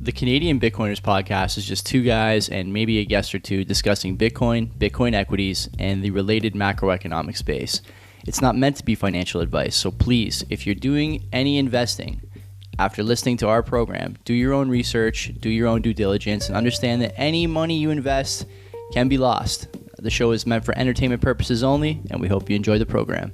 The Canadian Bitcoiners podcast is just two guys and maybe a guest or two discussing Bitcoin, Bitcoin equities, and the related macroeconomic space. It's not meant to be financial advice, so please, if you're doing any investing after listening to our program, do your own research, do your own due diligence, and understand that any money you invest can be lost. The show is meant for entertainment purposes only, and we hope you enjoy the program.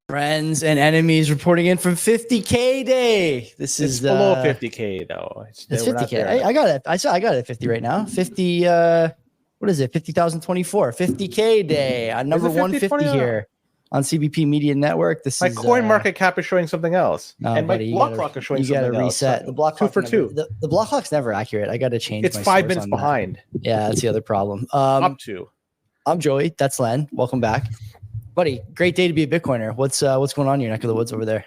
Friends and enemies reporting in from 50K day. This is below 50K though. It's 50K. I got it. I got it at 50 right now. 50. What is it? 50,024. 50K day. Number 150 here on CBP Media Network. This my is coin market cap is showing something else, and buddy, my block clock is showing something else. You got to reset the block clock. 2 for 2. The block clock's never accurate. I got to change. It's my 5 minutes behind. Yeah, that's the other problem. Up to. I'm Joey. That's Len. Welcome back. Buddy, great day to be a Bitcoiner. What's going on in your neck of the woods over there?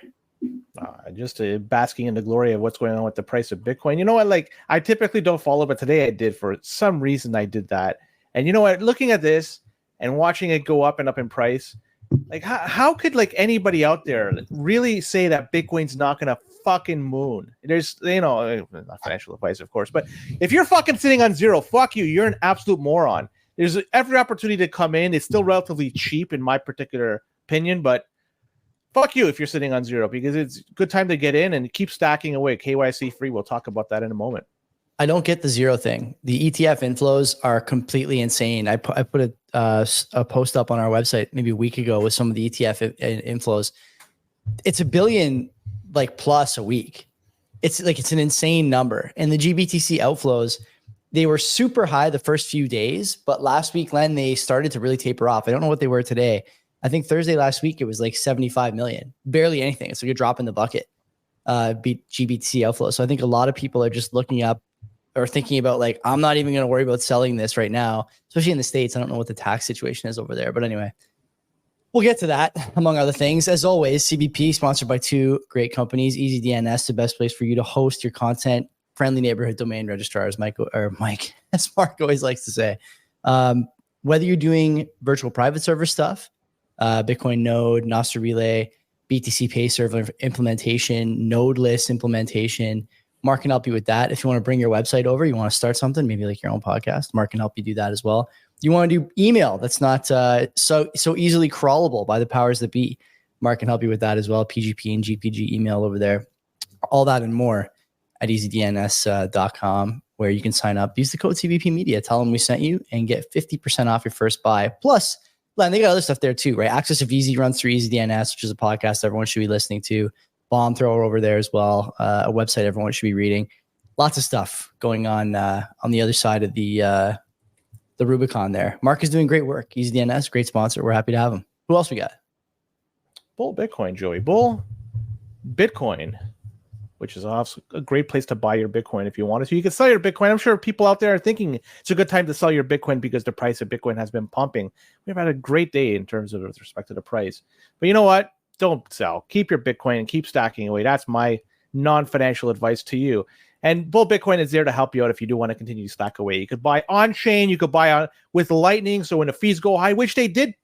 Just basking in the glory of what's going on with the price of Bitcoin. You know what? Like, I typically don't follow, but today I did. For some reason, I did that. And you know what? Looking at this and watching it go up and up in price, like how could like anybody out there really say that Bitcoin's not gonna fucking moon? There's, not financial advice, of course, but if you're fucking sitting on zero, fuck you. You're an absolute moron. There's every opportunity to come in. It's still relatively cheap in my particular opinion, but fuck you if you're sitting on zero, because it's a good time to get in and keep stacking away. KYC free. We'll talk about that in a moment. I don't get the zero thing. The ETF inflows are completely insane. I put a post up on our website maybe a week ago with some of the ETF inflows. It's $1 billion like plus a week. It's an insane number. And the GBTC outflows, they were super high the first few days, but last week, Len, they started to really taper off. I don't know what they were today. I think Thursday last week, it was like 75 million, barely anything. It's like a drop in the bucket, GBTC outflow. So I think a lot of people are just looking up or thinking about like, I'm not even going to worry about selling this right now, especially in the States. I don't know what the tax situation is over there, but anyway, we'll get to that among other things. As always, CBP sponsored by two great companies, EasyDNS, the best place for you to host your content. Friendly neighborhood domain registrar, as Mike, as Mark always likes to say. Whether you're doing virtual private server stuff, Bitcoin Node, Nostr Relay, BTC Pay Server implementation, Nodeless implementation, Mark can help you with that. If you want to bring your website over, you want to start something, maybe like your own podcast, Mark can help you do that as well. You want to do email that's not so easily crawlable by the powers that be, Mark can help you with that as well. PGP and GPG email over there, all that and more at easydns.com, where you can sign up. Use the code CBP Media. Tell them we sent you and get 50% off your first buy. Plus, Len, they got other stuff there too, right? Access of Easy runs through EasyDNS, which is a podcast everyone should be listening to. Bomb thrower over there as well. A website everyone should be reading. Lots of stuff going on the other side of the Rubicon there. Mark is doing great work. EasyDNS, great sponsor. We're happy to have him. Who else we got? Bull Bitcoin, Joey. Bull Bitcoin, which is also a great place to buy your Bitcoin if you want to. So you can sell your Bitcoin. I'm sure people out there are thinking it's a good time to sell your Bitcoin because the price of Bitcoin has been pumping. We've had a great day in terms of with respect to the price. But you know what? Don't sell. Keep your Bitcoin and keep stacking away. That's my non-financial advice to you. And Bull Bitcoin is there to help you out if you do want to continue to stack away. You could buy on-chain. You could buy on with Lightning. So when the fees go high, which they did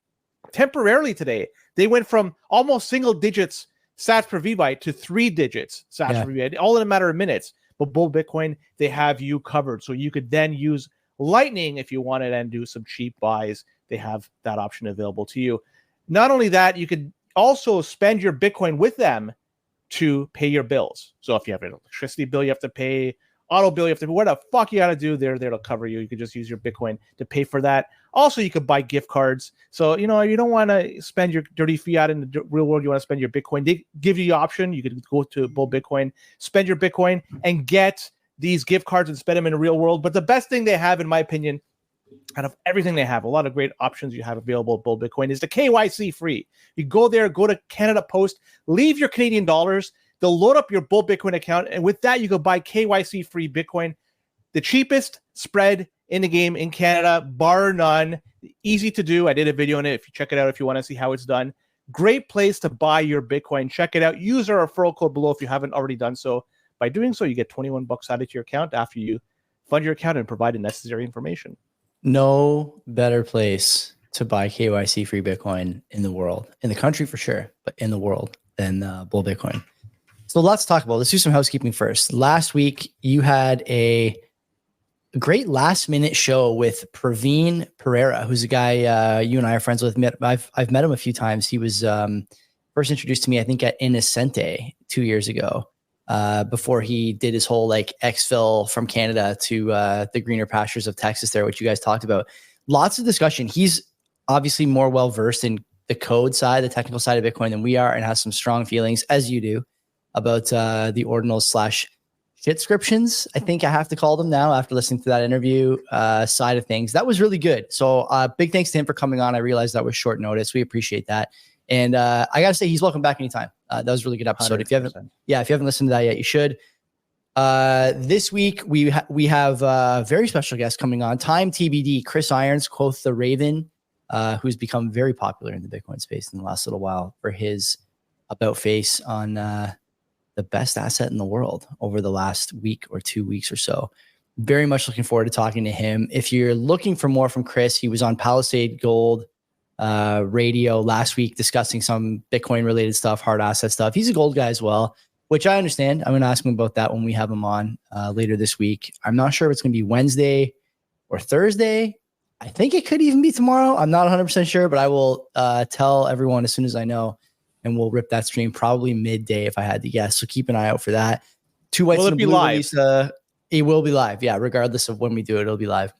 temporarily today, they went from almost single digits sats per VByte to 3 digits sats per VByte, all in a matter of minutes. But Bull Bitcoin, they have you covered. So you could then use Lightning if you wanted and do some cheap buys. They have that option available to you. Not only that, you could also spend your Bitcoin with them to pay your bills. So if you have an electricity bill you have to pay, auto bill you have to pay, what the fuck you got to do, they're there to cover you. You could just use your Bitcoin to pay for that. Also, you could buy gift cards. So, you don't want to spend your dirty fiat in the real world. You want to spend your Bitcoin. They give you the option. You could go to Bull Bitcoin, spend your Bitcoin, and get these gift cards and spend them in the real world. But the best thing they have, in my opinion, out of everything they have, a lot of great options you have available at Bull Bitcoin, is the KYC free. You go there, go to Canada Post, leave your Canadian dollars. They'll load up your Bull Bitcoin account. And with that, you can buy KYC free Bitcoin, the cheapest spread in the game in Canada, bar none. Easy to do. I did a video on it. If you check it out, if you want to see how it's done, great place to buy your Bitcoin. Check it out. Use our referral code below if you haven't already done so. By doing so, you get 21 bucks added to your account after you fund your account and provide the necessary information. No better place to buy KYC free Bitcoin in the world, in the country for sure, but in the world than Bull Bitcoin. So lots to talk about. Let's do some housekeeping first. Last week, you had a great last minute show with Praveen Pereira, who's a guy you and I are friends with. I've met him a few times. He was first introduced to me, I think, at Innocente 2 years ago, before he did his whole like exfil from Canada to the greener pastures of Texas there, which you guys talked about. Lots of discussion. He's obviously more well-versed in the code side, the technical side of Bitcoin than we are, and has some strong feelings, as you do, about the ordinals / shitscriptions, I think I have to call them now after listening to that interview side of things. That was really good. So big thanks to him for coming on. I realized that was short notice. We appreciate that. And I got to say, he's welcome back anytime. That was a really good episode. 100%. If you haven't listened to that yet, you should. This week, we have a very special guest coming on. Time TBD, Chris Irons, quoth the Raven, who's become very popular in the Bitcoin space in the last little while for his about face on the best asset in the world over the last week or 2 weeks or so. Very much looking forward to talking to him. If you're looking for more from Chris, he was on Palisade Gold radio last week discussing some Bitcoin related stuff, hard asset stuff. He's a gold guy as well, which I understand. I'm going to ask him about that when we have him on later this week. I'm not sure if it's going to be Wednesday or Thursday. I think it could even be tomorrow. I'm not 100% sure, but I will tell everyone as soon as I know. And we'll rip that stream probably midday if I had to guess. So keep an eye out for that. Two Whites and a Blue release. It will be live. Yeah, regardless of when we do it, it'll be live.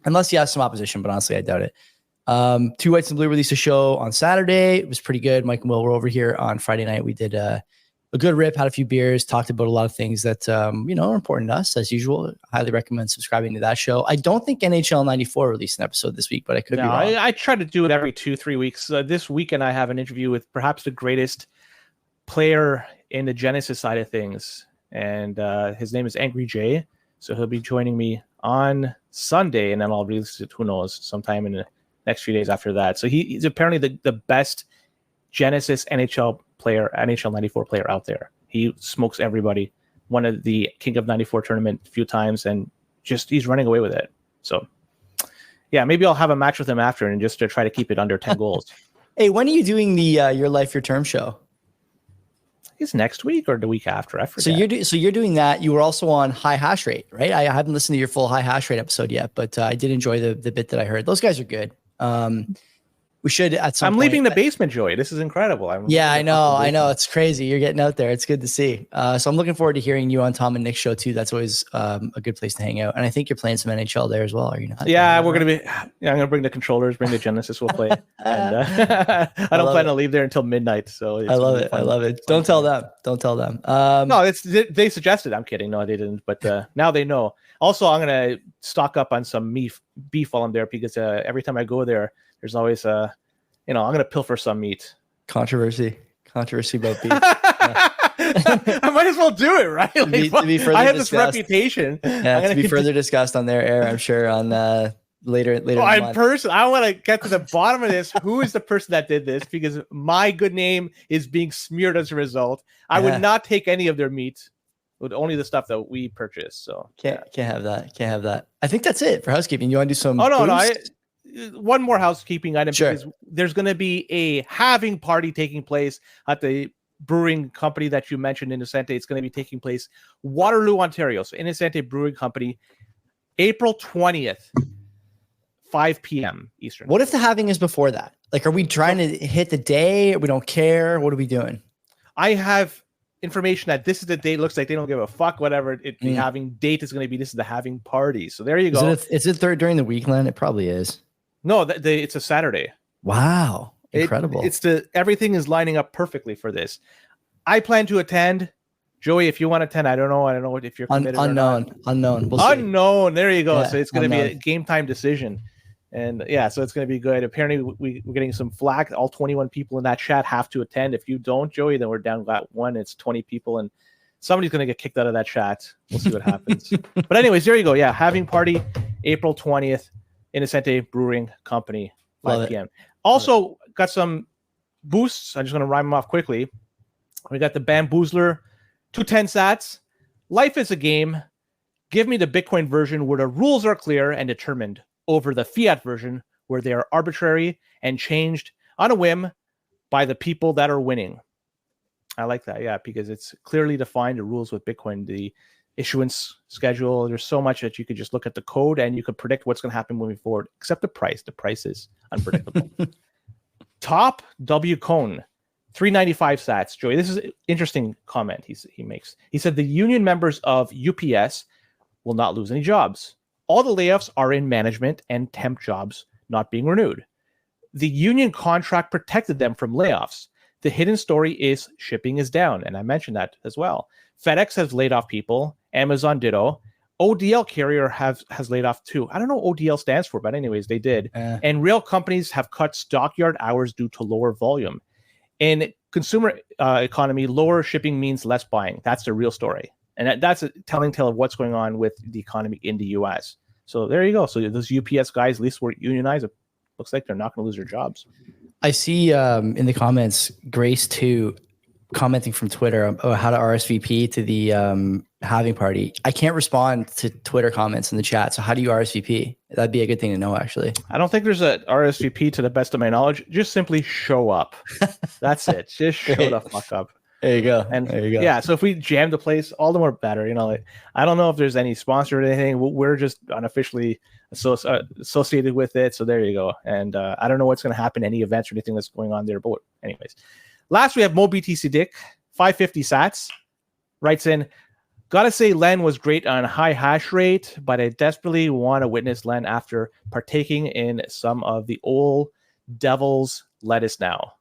Unless he has some opposition, but honestly, I doubt it. Two Whites and Blue released a show on Saturday. It was pretty good. Mike and Will were over here on Friday night. We did a good rip, had a few beers, talked about a lot of things that are important to us as usual. Highly recommend subscribing to that show. I don't think NHL 94 released an episode this week, but I could be wrong. I try to do it every 2-3 weeks. This weekend I have an interview with perhaps the greatest player in the Genesis side of things, and his name is Angry Jay. So he'll be joining me on Sunday, and then I'll release it, who knows, sometime in the next few days after that. So he's apparently the best Genesis NHL 94 player out there. He smokes everybody. Won the King of 94 tournament a few times, and just he's running away with it. So yeah, maybe I'll have a match with him after, and just to try to keep it under 10 goals. Hey, when are you doing the Your Life, Your Term show? It's next week or the week after. I forget. So you're doing that. You were also on High Hash Rate, right? I haven't listened to your full High Hash Rate episode yet, but I did enjoy the bit that I heard. Those guys are good. We should at some point. I'm leaving the basement, Joey. This is incredible. I know. It's crazy. You're getting out there. It's good to see. So I'm looking forward to hearing you on Tom and Nick's show too. That's always a good place to hang out. And I think you're playing some NHL there as well, are you not? Yeah, we're going to be. Yeah, I'm going to bring the controllers, bring the Genesis. We'll play. And I don't plan to leave there until midnight. So I love it. I love it. Don't tell them. No, they suggested. I'm kidding. No, they didn't. But now they know. Also, I'm going to stock up on some beef while I'm there, because every time I go there, there's always I'm going to pilfer some meat. Controversy about beef. I might as well do it, right? Like, to be further I have discussed. This reputation. Yeah, to be further discussed on their air, I'm sure, on later. In person, I want to get to the bottom of this. Who is the person that did this? Because my good name is being smeared as a result. I would not take any of their meat. With only the stuff that we purchase. So can't have that. I think that's it for housekeeping. You want to do some? Oh no. One more housekeeping item. Sure. Because there's going to be a halving party taking place at the brewing company that you mentioned, Innocente. It's going to be taking place Waterloo, Ontario. So Innocente Brewing Company, April 20th, 5 p.m. Eastern. What if the halving is before that? Like, are we trying to hit the day? We don't care. What are we doing? I have information that this is the date. Looks like they don't give a fuck. Whatever the halving date is going to be. This is the halving party. So there you go. Is it during the weekend? It probably is. No, it's a Saturday. Wow, incredible! Everything is lining up perfectly for this. I plan to attend. Joey, if you want to attend, I don't know if you're committed unknown. We'll unknown. There you go. Yeah, so it's going to be a game time decision. And yeah, so it's going to be good. Apparently, we're getting some flack. All 21 people in that chat have to attend. If you don't, Joey, then we're down to one. It's 20 people, and somebody's going to get kicked out of that chat. We'll see what happens. But anyways, there you go. Yeah, having party, April 20th, Innocente Brewing Company, 5 p.m. Also, got some boosts. I'm just going to rhyme them off quickly. We got the Bamboozler 210 sats. Life is a game. Give me the Bitcoin version where the rules are clear and determined, over the fiat version where they are arbitrary and changed on a whim by the people that are winning. I like that. Yeah, because it's clearly defined the rules with Bitcoin, the issuance schedule. There's so much that you could just look at the code and you could predict what's going to happen moving forward, except the price. The price is unpredictable. Top W Cone, 395 sats. Joey, this is an interesting comment he makes. He said the union members of UPS will not lose any jobs. All the layoffs are in management and temp jobs not being renewed. The union contract protected them from layoffs. The hidden story is shipping is down, and I mentioned that as well. FedEx has laid off people. Amazon ditto. ODL carrier has laid off too. I don't know what ODL stands for, but anyways, they did. And rail companies have cut stockyard hours due to lower volume. In consumer economy, lower shipping means less buying. That's the real story. And that's a telling tale of what's going on with the economy in the US. So there you go. So those UPS guys, at least were unionized. It looks like they're not going to lose their jobs. I see in the comments, Grace 2 commenting from Twitter about how to RSVP to the halving party. I can't respond to Twitter comments in the chat. So how do you RSVP? That'd be a good thing to know, actually. I don't think there's a RSVP to the best of my knowledge. Just simply show up. That's it. Just show the fuck up. There you go. And there you go. Yeah, so if we jam the place, all the more better. You know, like, I don't know if there's any sponsor or anything. We're just unofficially associated with it. So there you go. And I don't know what's going to happen, any events or anything that's going on there. But anyways, last we have Mo BTC Dick, 550 sats, writes in, gotta say Len was great on high hash rate, but I desperately want to witness Len after partaking in some of the old devil's lettuce now.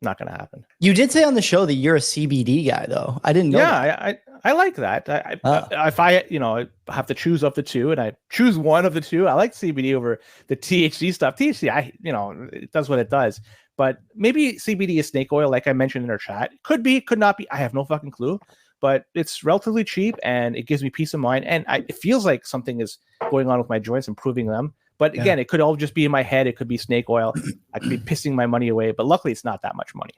Not going to happen. You did say on the show that you're a CBD guy, though. I didn't know. Yeah, I like that. If I have to choose of the two, and I choose one of the two, I like CBD over the THC stuff. THC, it does what it does. But maybe CBD is snake oil, like I mentioned in our chat. Could be, could not be. I have no fucking clue. But it's relatively cheap, and it gives me peace of mind. And it feels like something is going on with my joints, improving them. But again, it could all just be in my head. It could be snake oil. I could be pissing my money away. But luckily, it's not that much money.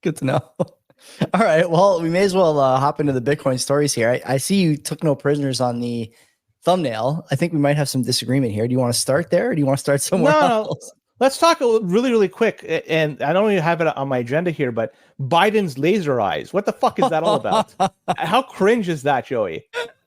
Good to know. All right. Well, we may as well hop into the Bitcoin stories here. I see you took no prisoners on the thumbnail. I think we might have some disagreement here. Do you want to start there, or do you want to start somewhere else? Let's talk really, really quick. And I don't even have it on my agenda here, but Biden's laser eyes. What the fuck is that all about? How cringe is that, Joey?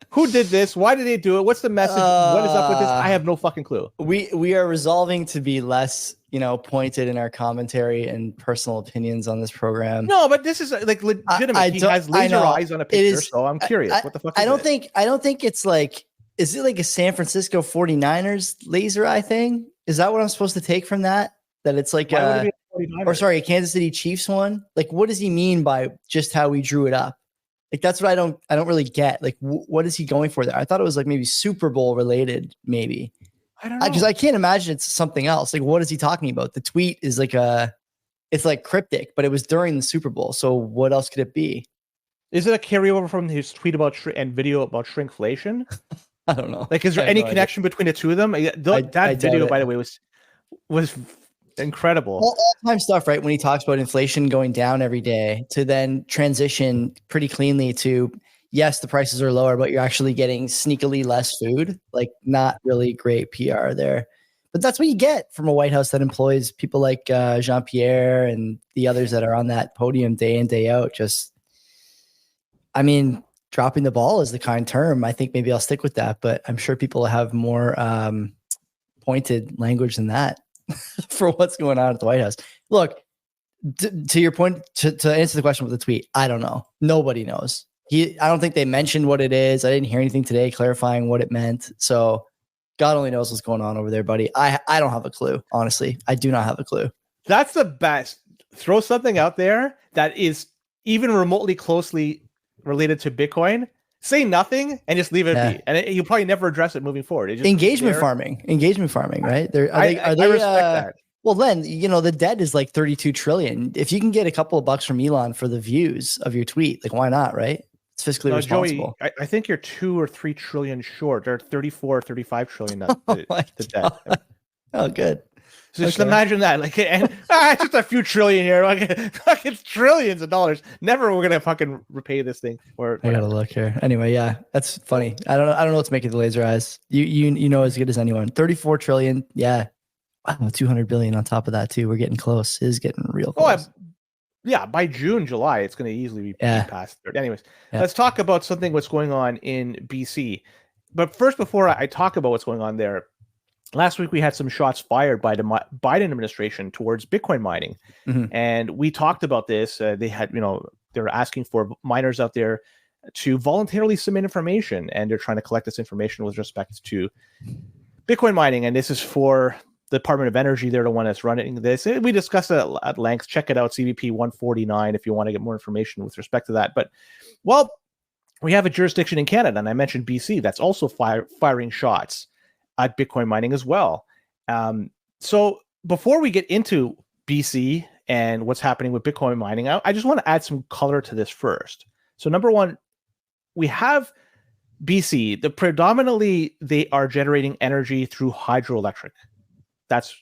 Who did this? Why did they do it? What's the message? What is up with this? I have no fucking clue. We are resolving to be less, pointed in our commentary and personal opinions on this program. No, but this is like legitimate. He has laser eyes on a picture, so I'm curious. What the fuck? I don't think it's like. Is it like a San Francisco 49ers laser eye thing? Is that what I'm supposed to take from that? That it's like a Kansas City Chiefs one? Like, what does he mean by just how we drew it up? Like, that's what I don't really get. Like, what is he going for there? I thought it was like maybe Super Bowl related, maybe. I don't know. Because I can't imagine it's something else. Like, what is he talking about? The tweet is like it's like cryptic, but it was during the Super Bowl. So what else could it be? Is it a carryover from his tweet about and video about shrinkflation? I don't know. Like, is there any connection between the two of them? That video, by the way, was incredible. All-time stuff, right? When he talks about inflation going down every day, to then transition pretty cleanly to, yes, the prices are lower, but you're actually getting sneakily less food. Like, not really great PR there. But that's what you get from a White House that employs people like Jean-Pierre and the others that are on that podium day in, day out. Dropping the ball is the kind term. I think maybe I'll stick with that, but I'm sure people have more pointed language than that for what's going on at the White House. Look, to your point, to answer the question with the tweet, I don't know. Nobody knows. I don't think they mentioned what it is. I didn't hear anything today clarifying what it meant. So God only knows what's going on over there, buddy. I don't have a clue. Honestly, I do not have a clue. That's the best. Throw something out there that is even remotely closely related to Bitcoin, say nothing and just leave it be. And you probably never address it moving forward. It just engagement farming, right? I respect that. Well, then, the debt is like 32 trillion. If you can get a couple of bucks from Elon for the views of your tweet, like, why not, right? It's fiscally responsible. Joey, I think you're 2 or 3 trillion short. They're 34 or 35 trillion. The debt. Oh, good. So just imagine that, it's just a few trillion here, it's trillions of dollars. Never we're gonna fucking repay this thing. Or I gotta look here. Anyway, yeah, that's funny. I don't know what's making the laser eyes. You know as good as anyone. 34 trillion, yeah. Wow, 200 billion on top of that too. We're getting close. It is getting real close. Yeah, by June, July, it's going to easily be past 30. Anyways, Yeah. let's talk about what's going on in BC. But first, before I talk about what's going on there, last week we had some shots fired by the Biden administration towards Bitcoin mining. And we talked about this. They had, they were asking for miners out there to voluntarily submit information, and they're trying to collect this information with respect to Bitcoin mining. And this is for the Department of Energy. They're the one that's running this. We discussed it at length. Check it out, CBP 149, if you want to get more information with respect to that. But, well, we have a jurisdiction in Canada, and I mentioned BC, that's also firing shots at Bitcoin mining as well. So before we get into BC and what's happening with Bitcoin mining, I just want to add some color to this first. So number one, we have BC, predominantly they are generating energy through hydroelectric. That's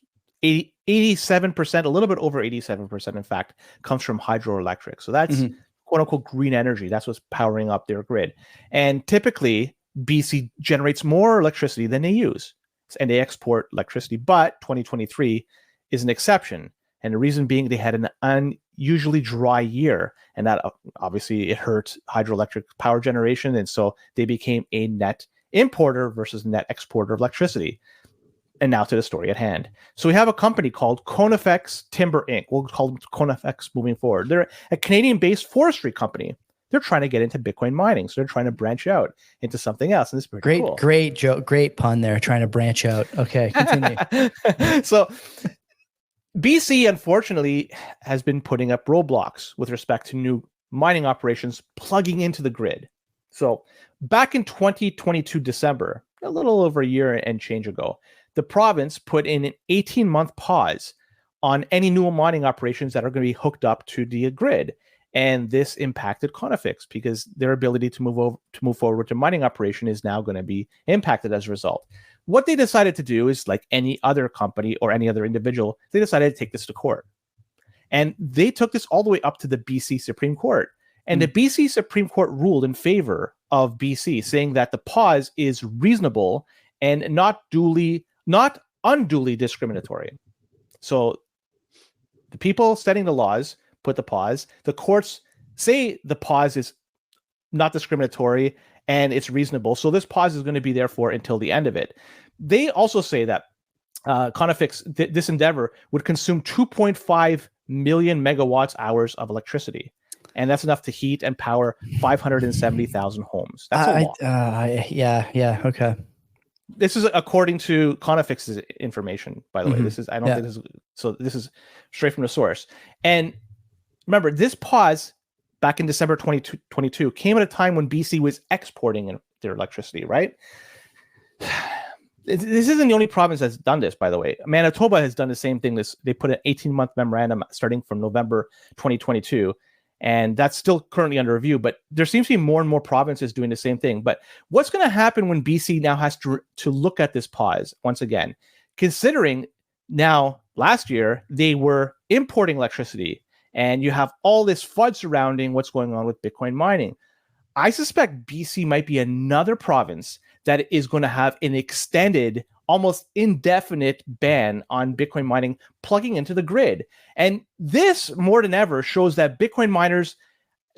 87%, a little bit over 87%, in fact, comes from hydroelectric. So that's quote unquote green energy. That's what's powering up their grid. And typically, BC generates more electricity than they use, and they export electricity. But 2023 is an exception. And the reason being they had an unusually dry year, and that obviously it hurt hydroelectric power generation. And so they became a net importer versus net exporter of electricity. And now to the story at hand. So we have a company called Conifex Timber Inc. We'll call them Conifex moving forward. They're a Canadian-based forestry company. They're trying to get into Bitcoin mining. So they're trying to branch out into something else. And this is pretty cool. Great joke. Great pun there. Trying to branch out. Okay, continue. So BC, unfortunately, has been putting up roadblocks with respect to new mining operations plugging into the grid. So back in 2022 December, a little over a year and change ago, the province put in an 18-month pause on any new mining operations that are going to be hooked up to the grid. And this impacted Conifex because their ability to move forward to mining operation is now going to be impacted as a result. What they decided to do is, like any other company or any other individual, they decided to take this to court. And they took this all the way up to the BC Supreme Court. And the BC Supreme Court ruled in favor of BC, saying that the pause is reasonable and not unduly discriminatory. So the people setting the laws put the pause. The courts say the pause is not discriminatory and it's reasonable. So this pause is going to be there for until the end of it. They also say that Conifex, this endeavor would consume 2.5 million megawatts hours of electricity. And that's enough to heat and power 570,000 homes. That's a lot. Yeah. Okay. This is according to Conifex's information, by the way. This is, I don't think this is, so this is straight from the source. And remember, this pause back in December 2022 came at a time when BC was exporting their electricity, right? This isn't the only province that's done this, by the way. Manitoba has done the same thing. They put an 18-month memorandum starting from November 2022. And that's still currently under review, but there seems to be more and more provinces doing the same thing. But what's going to happen when BC now has to look at this pause once again, considering now last year they were importing electricity and you have all this FUD surrounding what's going on with Bitcoin mining? I suspect BC might be another province that is going to have an extended, almost indefinite ban on Bitcoin mining plugging into the grid. And this, more than ever, shows that Bitcoin miners,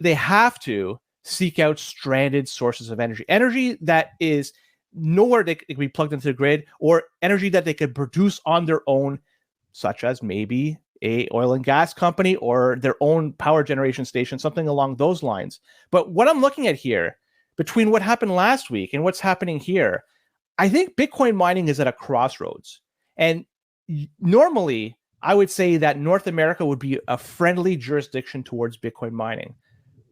they have to seek out stranded sources of energy that is nowhere they can be plugged into the grid, or energy that they could produce on their own, such as maybe a oil and gas company or their own power generation station, something along those lines. But what I'm looking at here, between what happened last week and what's happening here, I think Bitcoin mining is at a crossroads. And normally, I would say that North America would be a friendly jurisdiction towards Bitcoin mining.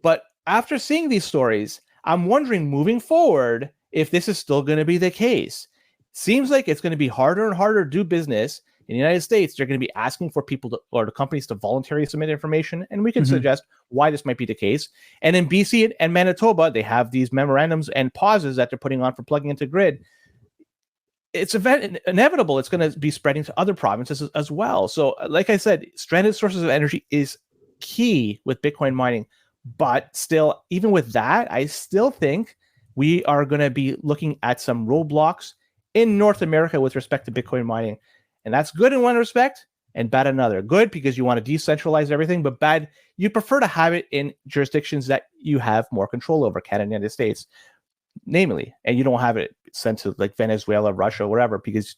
But after seeing these stories, I'm wondering moving forward if this is still going to be the case. Seems like it's going to be harder and harder to do business. In the United States, they're going to be asking for people or the companies to voluntarily submit information, and we can suggest why this might be the case. And in BC and Manitoba, they have these memorandums and pauses that they're putting on for plugging into grid. It's inevitable. It's going to be spreading to other provinces as well. So, like I said, stranded sources of energy is key with Bitcoin mining. But still, even with that, I still think we are going to be looking at some roadblocks in North America with respect to Bitcoin mining. And that's good in one respect, and bad another. Good because you want to decentralize everything, but bad, you prefer to have it in jurisdictions that you have more control over, Canada and the United States, namely, and you don't have it sent to like Venezuela, Russia, whatever, because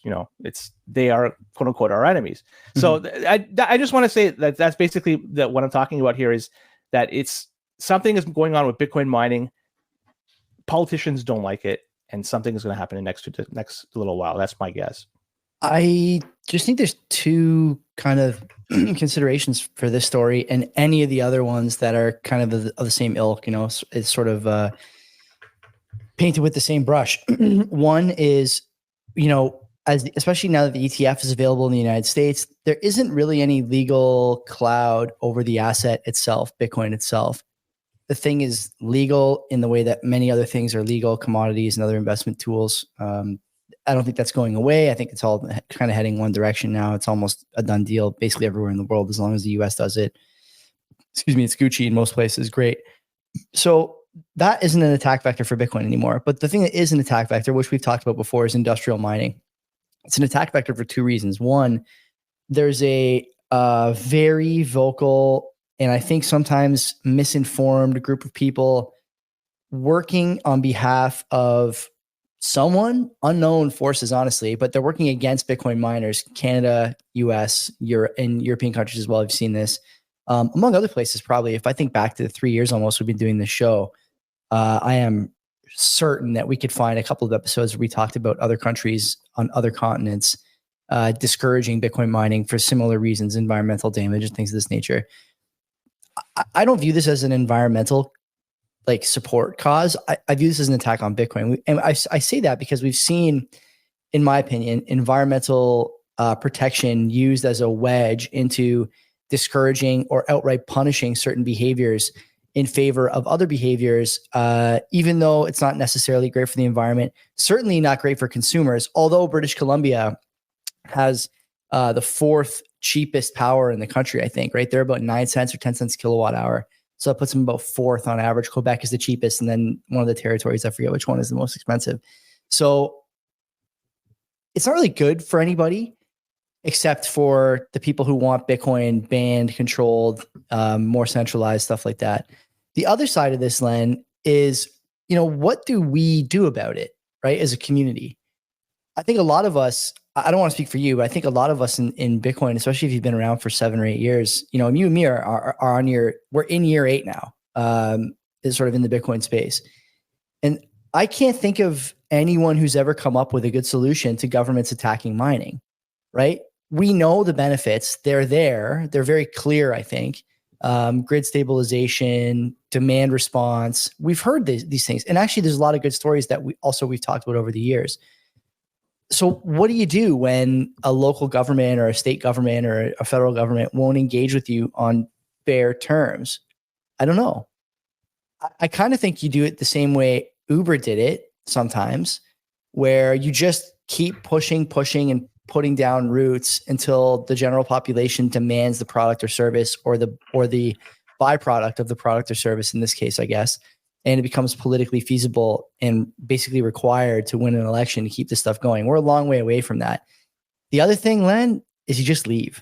they are quote unquote our enemies. So I just want to say that that's basically what I'm talking about here, is that it's something is going on with Bitcoin mining. Politicians don't like it, and something is going to happen in the next little while. That's my guess. I just think there's two kind of considerations for this story and any of the other ones that are kind of the same ilk. It's sort of painted with the same brush. One is, especially now that the ETF is available in the United States, there isn't really any legal cloud over the asset itself, Bitcoin itself. The thing is legal in the way that many other things are legal, commodities and other investment tools. I don't think that's going away. I think it's all kind of heading one direction now. It's almost a done deal basically everywhere in the world, as long as the US does it. Excuse me, it's Gucci in most places. Great. So that isn't an attack vector for Bitcoin anymore. But the thing that is an attack vector, which we've talked about before, is industrial mining. It's an attack vector for two reasons. One, there's a very vocal and I think sometimes misinformed group of people working on behalf of someone, unknown forces, honestly, but they're working against Bitcoin miners, Canada, US, Europe, and European countries as well. I've seen this, among other places, probably. If I think back to the 3 years almost we've been doing this show, I am certain that we could find a couple of episodes where we talked about other countries on other continents discouraging Bitcoin mining for similar reasons, environmental damage and things of this nature. I don't view this as an environmental support cause. I view this as an attack on Bitcoin. And I say that because we've seen, in my opinion, environmental protection used as a wedge into discouraging or outright punishing certain behaviors in favor of other behaviors, even though it's not necessarily great for the environment, certainly not great for consumers. Although British Columbia has the fourth cheapest power in the country, I think, right? They're about 9 cents or 10 cents kilowatt hour. So that puts them about fourth on average. Quebec is the cheapest. And then one of the territories, I forget which one, is the most expensive. So it's not really good for anybody except for the people who want Bitcoin banned, controlled, more centralized, stuff like that. The other side of this, Len, is, what do we do about it, right? As a community. I think a lot of us, I don't want to speak for you, but I think a lot of us in Bitcoin, especially if you've been around for 7 or 8 years, you and me are on we're in year 8 now, is sort of in the Bitcoin space. And I can't think of anyone who's ever come up with a good solution to governments attacking mining, right? We know the benefits. They're there. They're very clear, I think. Grid stabilization, demand response. We've heard these things. And actually, there's a lot of good stories that we've talked about over the years. So what do you do when a local government or a state government or a federal government won't engage with you on fair terms? I don't know. I kind of think you do it the same way Uber did it sometimes, where you just keep pushing and putting down roots until the general population demands the product or service, or the byproduct of the product or service in this case, I guess. And it becomes politically feasible and basically required to win an election to keep this stuff going. We're a long way away from that. The other thing, Len, is you just leave.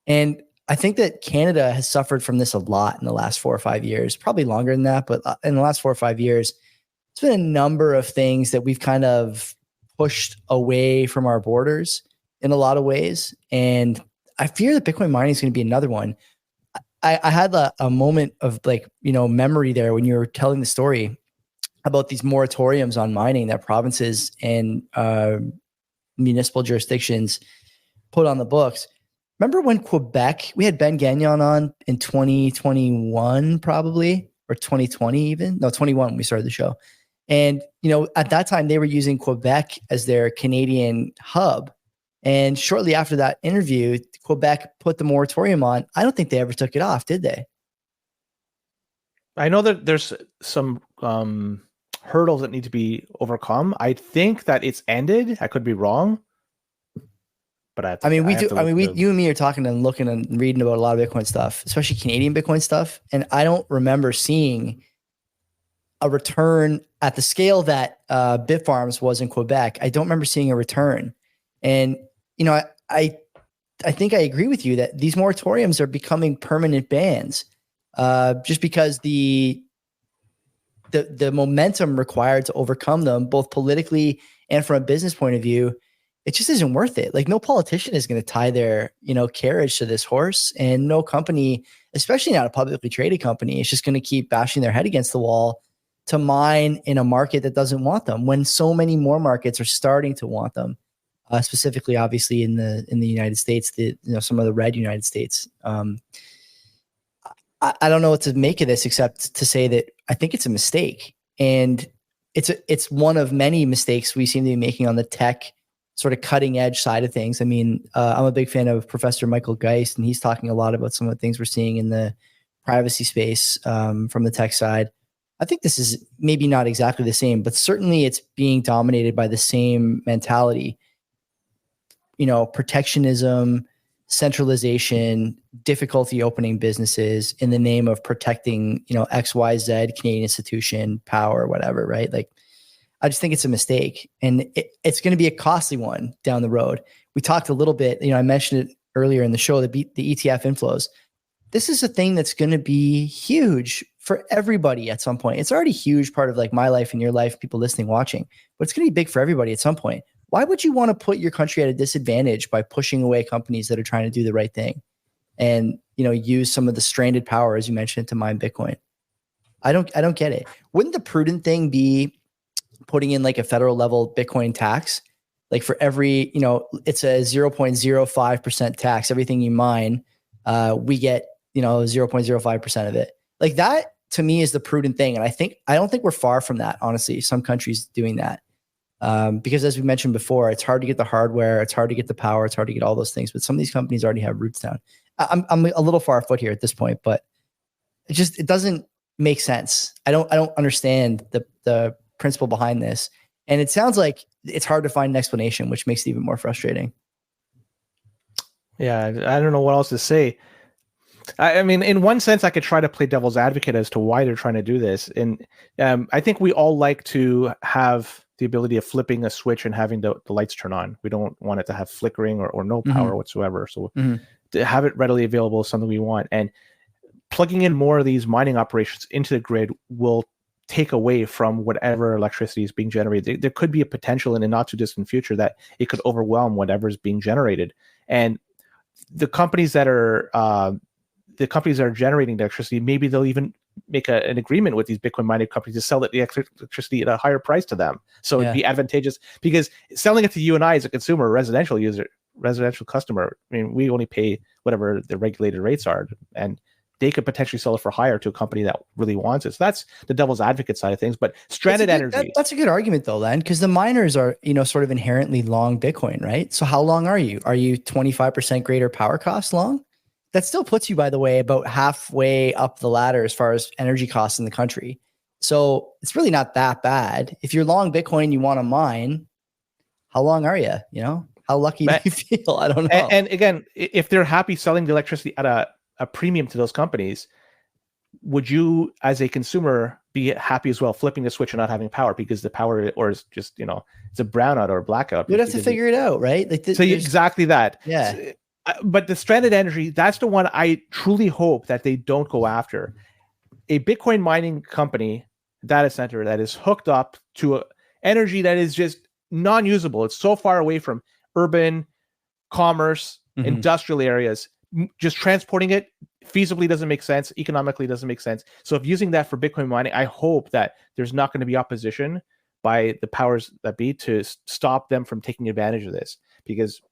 And I think that Canada has suffered from this a lot in the last 4 or 5 years, probably longer than that. But in the last 4 or 5 years, it's been a number of things that we've kind of pushed away from our borders in a lot of ways. And I fear that Bitcoin mining is going to be another one. I had a moment of memory there when you were telling the story about these moratoriums on mining that provinces and municipal jurisdictions put on the books. Remember when Quebec, we had Ben Gagnon on in 2021 probably, or 2020 even? No, 21 when we started the show. And, at that time they were using Quebec as their Canadian hub. And shortly after that interview, Quebec put the moratorium on. I don't think they ever took it off, did they? I know that there's some hurdles that need to be overcome. I think that it's ended. I could be wrong, but you and me are talking and looking and reading about a lot of Bitcoin stuff, especially Canadian Bitcoin stuff. And I don't remember seeing a return at the scale that Bitfarms was in Quebec. I don't remember seeing a return. And, I I think I agree with you that these moratoriums are becoming permanent bans, just because the momentum required to overcome them, both politically and from a business point of view, it just isn't worth it. Like, no politician is going to tie their, carriage to this horse, and no company, especially not a publicly traded company, is just going to keep bashing their head against the wall to mine in a market that doesn't want them, when so many more markets are starting to want them. Specifically, obviously, in the United States, some of the red United States. I don't know what to make of this, except to say that I think it's a mistake, and it's one of many mistakes we seem to be making on the tech sort of cutting edge side of things. I mean, I'm a big fan of Professor Michael Geist, and he's talking a lot about some of the things we're seeing in the privacy space from the tech side. I think this is maybe not exactly the same, but certainly it's being dominated by the same mentality. Protectionism, centralization, difficulty opening businesses in the name of protecting, XYZ Canadian institution, power, whatever, right? Like, I just think it's a mistake, and it's going to be a costly one down the road. We talked a little bit, I mentioned it earlier in the show, the ETF inflows. This is a thing that's going to be huge for everybody at some point. It's already a huge part of like my life and your life, people listening, watching, but it's going to be big for everybody at some point. Why would you want to put your country at a disadvantage by pushing away companies that are trying to do the right thing and, use some of the stranded power, as you mentioned, to mine Bitcoin? I don't get it. Wouldn't the prudent thing be putting in like a federal level Bitcoin tax? Like, for every, it's a 0.05% tax. Everything you mine, we get, 0.05% of it. Like, that to me is the prudent thing. And I don't think we're far from that, honestly. Some countries doing that. Because as we mentioned before, it's hard to get the hardware, it's hard to get the power, it's hard to get all those things. But some of these companies already have roots down. I'm a little far afoot here at this point, but it doesn't make sense. I don't understand the principle behind this, and it sounds like it's hard to find an explanation, which makes it even more frustrating. Yeah, I don't know what else to say. I mean, in one sense, I could try to play devil's advocate as to why they're trying to do this. And I think we all like to have the ability of flipping a switch and having the lights turn on. We don't want it to have flickering or no power whatsoever. So to have it readily available is something we want. And plugging in more of these mining operations into the grid will take away from whatever electricity is being generated. There could be a potential in a not too distant future that it could overwhelm whatever is being generated. And the companies that are generating the electricity, maybe they'll even make an agreement with these Bitcoin mining companies to sell the electricity at a higher price to them. So it'd be advantageous, because selling it to you and I as a consumer, residential customer, I mean, we only pay whatever the regulated rates are, and they could potentially sell it for higher to a company that really wants it. So that's the devil's advocate side of things. But stranded energy. That's a good argument though, Len, because the miners are, sort of inherently long Bitcoin, right? So how long are you? Are you 25% greater power cost long? That still puts you, by the way, about halfway up the ladder as far as energy costs in the country. So it's really not that bad. If you're long Bitcoin, you want to mine, how long are you? How lucky do you feel? I don't know. And again, if they're happy selling the electricity at a premium to those companies, would you, as a consumer, be happy as well flipping the switch and not having power because the power, or is just, it's a brownout or a blackout? You'd have to figure it out, right? Like exactly that. Yeah. So, but the stranded energy, that's the one I truly hope that they don't go after. A Bitcoin mining company, data center that is hooked up to energy that is just non-usable. It's so far away from urban commerce, industrial areas. Just transporting it feasibly doesn't make sense. Economically doesn't make sense. So if using that for Bitcoin mining, I hope that there's not going to be opposition by the powers that be to stop them from taking advantage of this. Because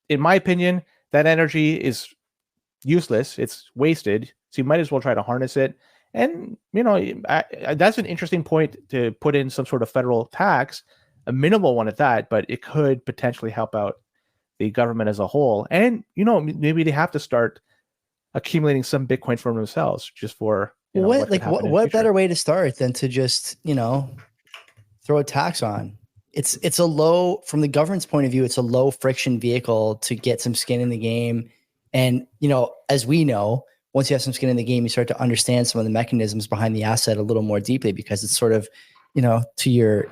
in my opinion, that energy is useless. It's wasted. So you might as well try to harness it. And, that's an interesting point to put in some sort of federal tax, a minimal one at that, but it could potentially help out the government as a whole. And, maybe they have to start accumulating some Bitcoin for themselves just for, what better way to start than to just, throw a tax on? It's a low, from the government's point of view, it's a low friction vehicle to get some skin in the game. And, as we know, once you have some skin in the game, you start to understand some of the mechanisms behind the asset a little more deeply, because it's sort of, to your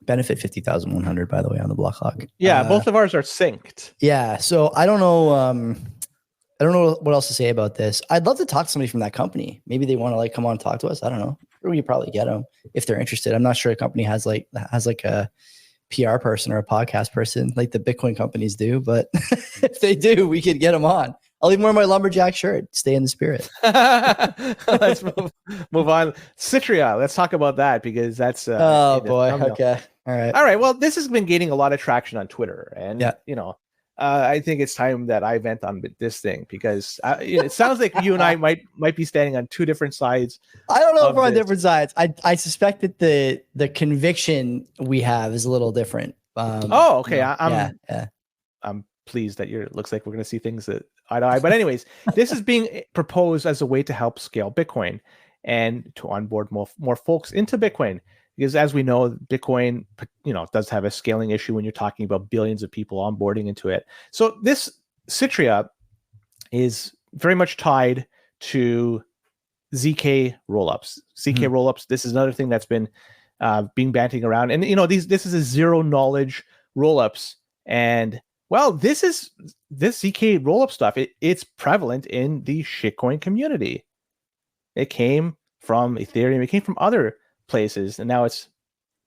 Benefit 50,100, by the way, on the block clock. Yeah, both of ours are synced. Yeah. So I don't know. I don't know what else to say about this. I'd love to talk to somebody from that company. Maybe they want to like come on and talk to us. I don't know. Or we could probably get them if they're interested. I'm not sure a company has like a PR person or a podcast person like the Bitcoin companies do, but if they do, we could get them on. I'll even wear my lumberjack shirt. Stay in the spirit. Let's move on. Citrea. Let's talk about that because that's. Oh boy. Okay. All right. Well, this has been gaining a lot of traction on Twitter, and I think it's time that I vent on this thing because it sounds like you and I might be standing on two different sides. I don't know if we're on different sides. I suspect that the conviction we have is a little different. Okay. Yeah. I'm pleased that looks like we're going to see things that eye to eye. But anyways, this is being proposed as a way to help scale Bitcoin and to onboard more folks into Bitcoin. Because as we know, Bitcoin, does have a scaling issue when you're talking about billions of people onboarding into it. So this Citrea is very much tied to ZK rollups. ZK rollups. This is another thing that's been being banting around, and this is a zero knowledge rollups. And well, this ZK rollup stuff. It's prevalent in the shitcoin community. It came from Ethereum. It came from other places, and now it's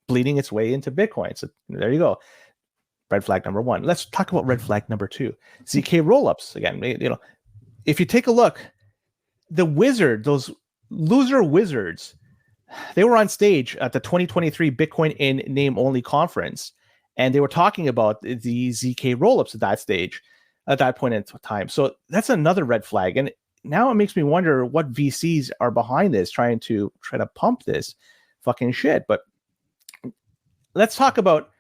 bleeding its way into Bitcoin. So there you go. Red flag number one. Let's talk about red flag number two. ZK rollups. Again, if you take a look, those loser wizards, they were on stage at the 2023 Bitcoin in name only conference, and they were talking about the ZK rollups at that point in time. So that's another red flag. And now it makes me wonder what VCs are behind this, trying to pump this fucking shit. But let's talk about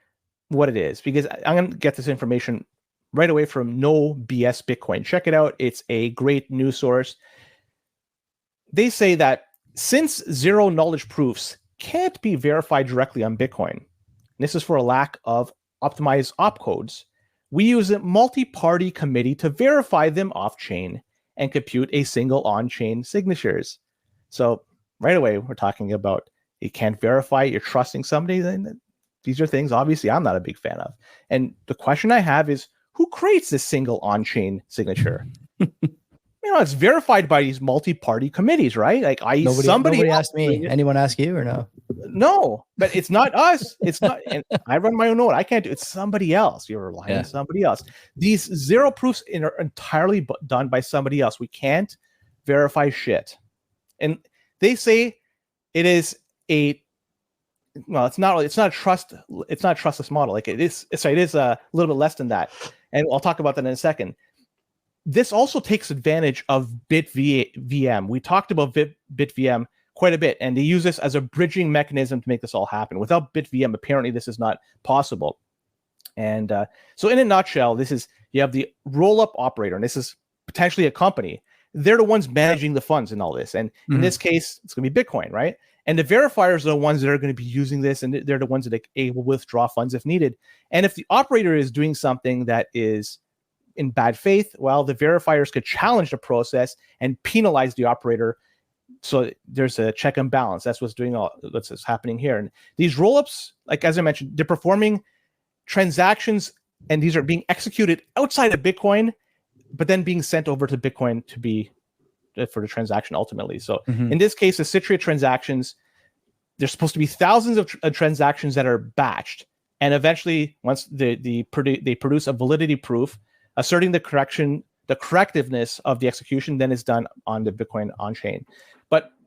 what it is, because I'm going to get this information right away from No BS Bitcoin. Check it out. It's a great news source. They say that since zero knowledge proofs can't be verified directly on Bitcoin, and this is for a lack of optimized opcodes, we use a multi-party committee to verify them off-chain and compute a single on-chain signatures. So right away, we're talking about you can't verify, you're trusting somebody. Then these are things, obviously, I'm not a big fan of. And the question I have is, who creates this single on-chain signature? It's verified by these multi-party committees, right? Like nobody asked me. Anyone ask you or no? No, but it's not us. It's not. And I run my own node. I can't do it. It's somebody else. You're relying on somebody else. These zero proofs are entirely done by somebody else. We can't verify shit. And they say it is it's not a trustless model. Like it is a little bit less than that. And I'll talk about that in a second. This also takes advantage of BitVM. We talked about BitVM quite a bit, and they use this as a bridging mechanism to make this all happen. Without BitVM, apparently this is not possible. And so in a nutshell, you have the roll-up operator, and this is potentially a company. They're the ones managing the funds in all this. And in this case, it's going to be Bitcoin, right? And the verifiers are the ones that are going to be using this, and they're the ones that are able to withdraw funds if needed. And if the operator is doing something that is in bad faith, well, the verifiers could challenge the process and penalize the operator. So there's a check and balance. That's what's happening here. And these rollups, like as I mentioned, they're performing transactions, and these are being executed outside of Bitcoin, but then being sent over to Bitcoin to be for the transaction ultimately. So in this case, the Citrea transactions, there's supposed to be thousands of transactions that are batched, and eventually, once they produce a validity proof asserting the correctiveness of the execution, then it's done on the Bitcoin on-chain.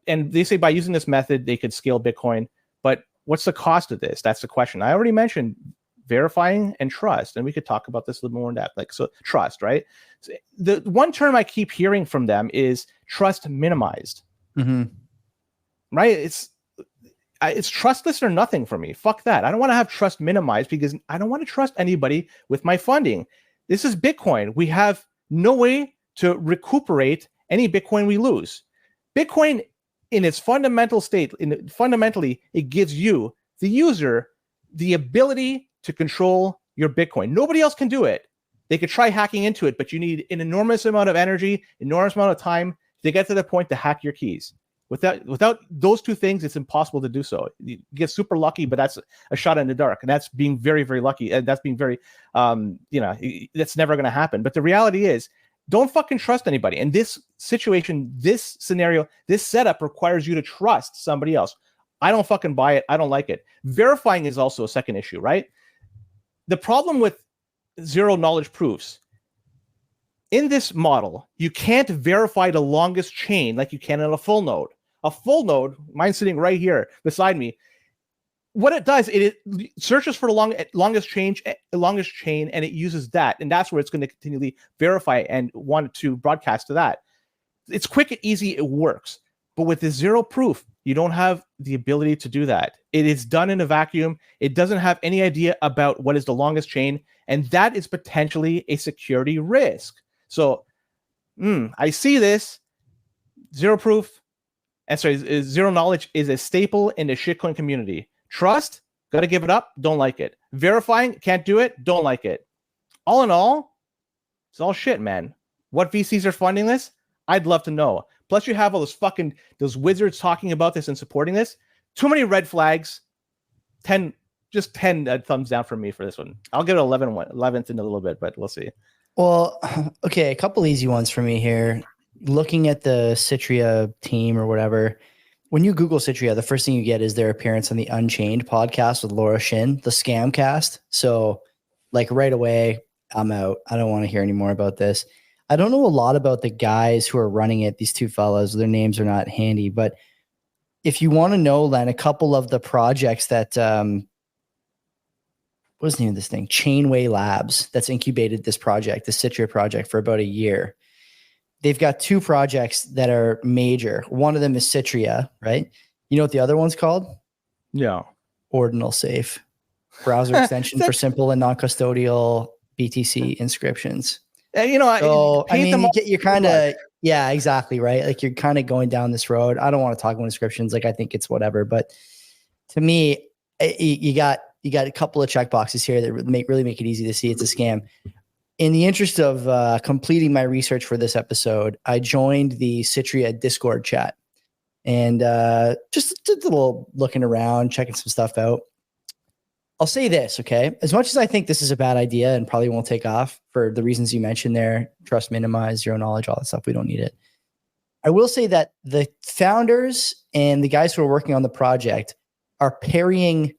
And they say by using this method, they could scale Bitcoin. But what's the cost of this? That's the question. I already mentioned verifying and trust, and we could talk about this a little more in depth. So trust, right? So the one term I keep hearing from them is trust minimized. Right? It's trustless or nothing for me. Fuck that. I don't want to have trust minimized because I don't want to trust anybody with my funding. This is Bitcoin. We have no way to recuperate any Bitcoin we lose. Bitcoin, in its fundamental state, fundamentally, it gives you, the user, the ability to control your Bitcoin. Nobody else can do it. They could try hacking into it, but you need an enormous amount of energy, enormous amount of time to get to the point to hack your keys. Without those two things, it's impossible to do so. You get super lucky, but that's a shot in the dark, and that's being very, very lucky, and that's being very, that's never going to happen. But the reality is, don't fucking trust anybody. And this situation, this scenario, this setup requires you to trust somebody else. I don't fucking buy it. I don't like it. Verifying is also a second issue, right? The problem with zero knowledge proofs, in this model, you can't verify the longest chain like you can in a full node. A full node, mine's sitting right here beside me. What it does, it searches for the longest chain, and it uses that, and that's where it's going to continually verify and want to broadcast to that. It's quick and easy, it works. But with the zero proof, you don't have the ability to do that. It is done in a vacuum. It doesn't have any idea about what is the longest chain, and that is potentially a security risk. So, I see this. Zero proof, zero knowledge is a staple in the shitcoin community. Trust, got to give it up, don't like it. Verifying, can't do it, don't like it. All in all, it's all shit, man. What VCs are funding this? I'd love to know. Plus, you have all those wizards talking about this and supporting this. Too many red flags. 10 thumbs down from me for this one. I'll give it 11th in a little bit, but we'll see. Well, okay, a couple easy ones for me here. Looking at the Citrea team or whatever, when you Google Citrea, the first thing you get is their appearance on the Unchained podcast with Laura Shin, the scam cast. So like right away, I'm out. I don't want to hear any more about this. I don't know a lot about the guys who are running it, these two fellows. Their names are not handy, but if you want to know, Len, a couple of the projects that, what's the name of this thing? Chainway Labs, that's incubated this project, the Citrea project, for about a year. They've got two projects that are major. One of them is Citrea, right? You know what the other one's called? Yeah. Ordinal Safe, browser extension for simple and non-custodial BTC inscriptions. So, you're kind of, yeah, exactly, right? Like you're kind of going down this road. I don't want to talk about inscriptions. Like I think it's whatever, but to me, you got a couple of checkboxes here that really make it easy to see it's a scam. In the interest of completing my research for this episode, I joined the Citrea Discord chat and just did a little looking around, checking some stuff out. I'll say this, okay? As much as I think this is a bad idea and probably won't take off for the reasons you mentioned there, trust minimize, zero knowledge, all that stuff, we don't need it. I will say that the founders and the guys who are working on the project are parrying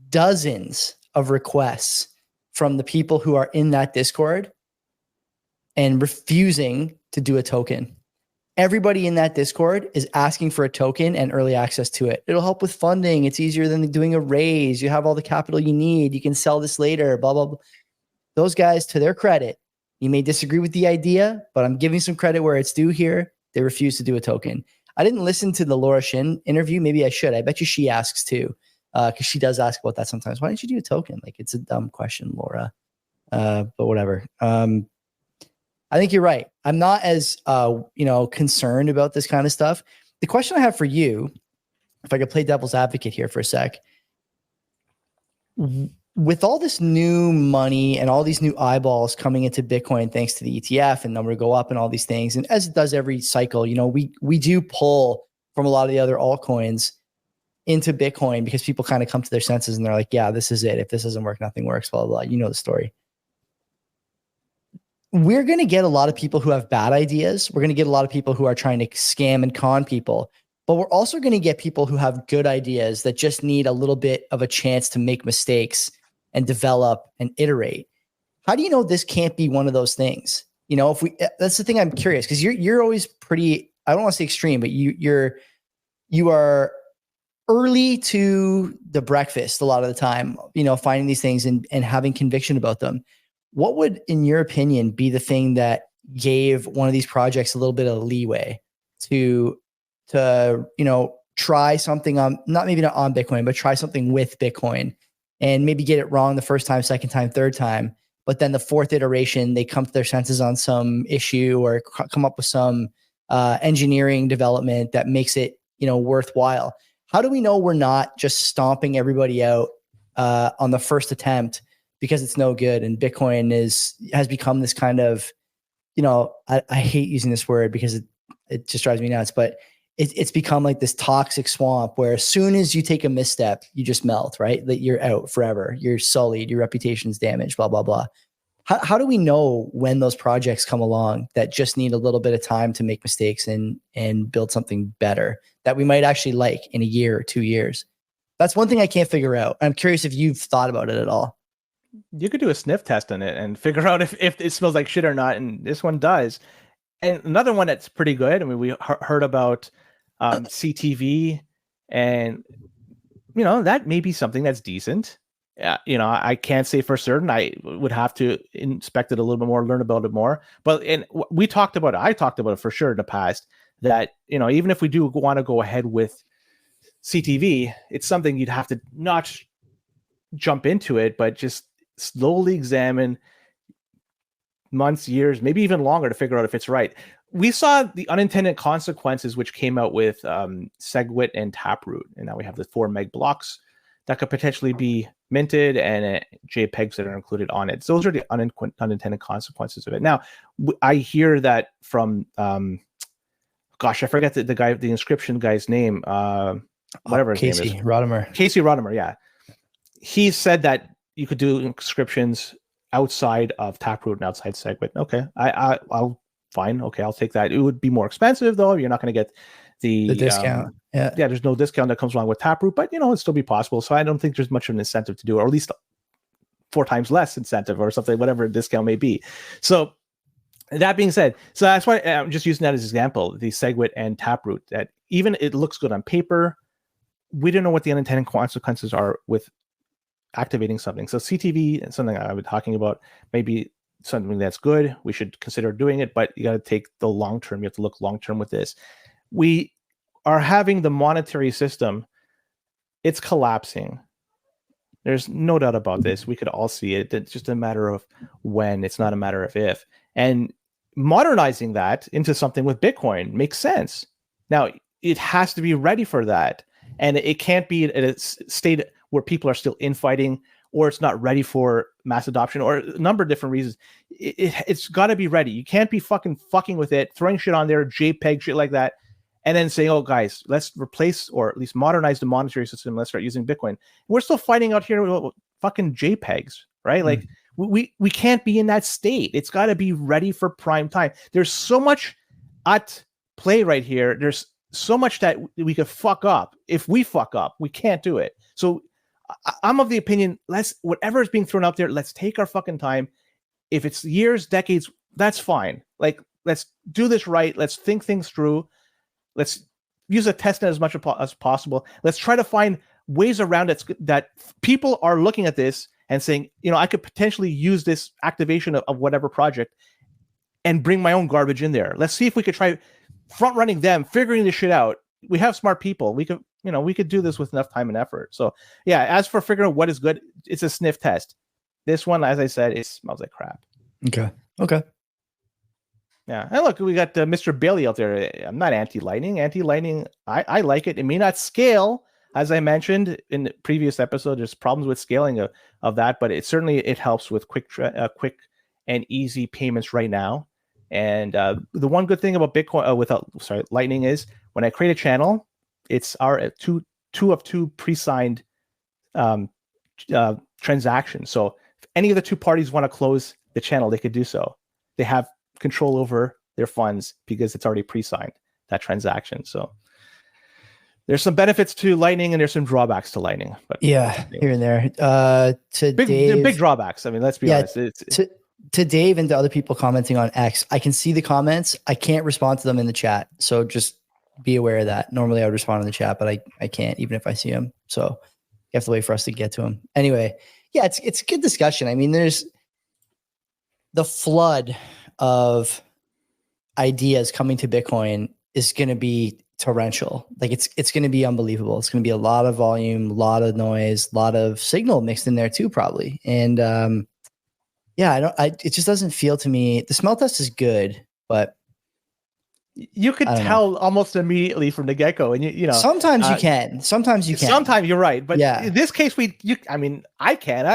dozens of requests from the people who are in that Discord and refusing to do a token. Everybody in that Discord is asking for a token and early access to it. It'll help with funding. It's easier than doing a raise. You have all the capital you need. You can sell this later, blah, blah, blah. Those guys, to their credit, you may disagree with the idea, but I'm giving some credit where it's due here. They refuse to do a token. I didn't listen to the Laura Shin interview. Maybe I should. I bet you she asks too. Because she does ask about that sometimes. Why didn't you do a token? Like, it's a dumb question, Laura. But whatever. I think you're right. I'm not as concerned about this kind of stuff. The question I have for you, if I could play devil's advocate here for a sec, with all this new money and all these new eyeballs coming into Bitcoin thanks to the ETF and number go up and all these things, and as it does every cycle, we do pull from a lot of the other altcoins into Bitcoin because people kind of come to their senses and they're like, yeah, this is it. If this doesn't work, nothing works, blah, blah, blah. You know the story. We're going to get a lot of people who have bad ideas. We're going to get a lot of people who are trying to scam and con people, but we're also going to get people who have good ideas that just need a little bit of a chance to make mistakes and develop and iterate. How do you know this can't be one of those things? That's the thing I'm curious, because you're always pretty, I don't want to say extreme, but you are early to the breakfast a lot of the time, finding these things and having conviction about them. What would, in your opinion, be the thing that gave one of these projects a little bit of leeway to try something on, not on Bitcoin, but try something with Bitcoin and maybe get it wrong the first time, second time, third time, but then the fourth iteration, they come to their senses on some issue or come up with some engineering development that makes it, worthwhile? How do we know we're not just stomping everybody out on the first attempt because it's no good and Bitcoin has become this kind of, I hate using this word because it just drives me nuts, but it's become like this toxic swamp where as soon as you take a misstep, you just melt, right? That you're out forever. You're sullied. Your reputation's damaged, blah, blah, blah. How do we know when those projects come along that just need a little bit of time to make mistakes and build something better that we might actually like in a year or 2 years? That's one thing I can't figure out. I'm curious if you've thought about it at all. You could do a sniff test on it and figure out if it smells like shit or not. And this one does. And another one that's pretty good. I mean, we heard about CTV, and that may be something that's decent. I can't say for certain. I would have to inspect it a little bit more, learn about it more. But I talked about it for sure in the past, that even if we do want to go ahead with CTV, it's something you'd have to not jump into it, but just slowly examine months, years, maybe even longer to figure out if it's right. We saw the unintended consequences, which came out with SegWit and Taproot, and now we have the 4 meg blocks that could potentially be minted and JPEGs that are included on it. So those are the unintended consequences of it. Now, I hear that from, I forget the inscription guy's name, whatever his Casey name is. Rodimer. Casey Rodimer, yeah. He said that you could do inscriptions outside of Taproot and outside SegWit. Okay, I'll fine. Okay, I'll take that. It would be more expensive though. You're not going to get the discount. Yeah, there's no discount that comes along with Taproot, but it'd still be possible. So I don't think there's much of an incentive to do it, or at least 4 times less incentive or something, whatever discount may be. So that being said, so that's why I'm just using that as an example, the SegWit and Taproot, that even it looks good on paper, we don't know what the unintended consequences are with activating something. So CTV and something I've been talking about, maybe something that's good. We should consider doing it, but you got to take the long term. You have to look long term with this. We are having the monetary system. It's collapsing. There's no doubt about this. We could all see it. It's just a matter of when. It's not a matter of if. And modernizing that into something with Bitcoin makes sense. Now, it has to be ready for that. And it can't be at a state where people are still infighting, or it's not ready for mass adoption, or a number of different reasons. It's got to be ready. You can't be fucking with it, throwing shit on there, JPEG, shit like that, and then saying, oh, guys, let's replace or at least modernize the monetary system. Let's start using Bitcoin. We're still fighting out here with fucking JPEGs, right? Like, we can't be in that state. It's got to be ready for prime time. There's so much at play right here. There's so much that we could fuck up. If we fuck up, we can't do it. So I'm of the opinion, whatever is being thrown out there, let's take our fucking time. If it's years, decades, that's fine. Like, let's do this right. Let's think things through. Let's use a testnet as much as possible. Let's try to find ways around it that people are looking at this and saying, I could potentially use this activation of whatever project and bring my own garbage in there. Let's see if we could try front running them, figuring this shit out. We have smart people. We could do this with enough time and effort. So yeah, as for figuring out what is good, it's a sniff test. This one, as I said, it smells like crap. Okay. Yeah. And look, we got Mr. Bailey out there. I'm not anti-lightning. Anti-lightning, I like it. It may not scale, as I mentioned in the previous episode. There's problems with scaling of that, but it helps with quick and easy payments right now. And the one good thing about Bitcoin Lightning is when I create a channel, it's our two of two pre-signed transactions. So if any of the two parties want to close the channel, they could do so. They have control over their funds because it's already pre-signed, that transaction. So there's some benefits to Lightning and there's some drawbacks to Lightning. But yeah, here and there. Big drawbacks. I mean, let's be honest. To Dave and to other people commenting on X, I can see the comments. I can't respond to them in the chat. So just be aware of that. Normally I would respond in the chat, but I can't, even if I see them. So you have to wait for us to get to them. Anyway, yeah, it's a good discussion. I mean, there's the flood of ideas coming to Bitcoin is going to be torrential. Like it's going to be unbelievable. It's going to be a lot of volume, a lot of noise, a lot of signal mixed in there too, probably. And, yeah, it just doesn't feel to me, the smell test is good, but You could tell almost immediately from the get-go, and you know. Sometimes you can. Sometimes you can. Sometimes you're right, but in this case, I mean, I can.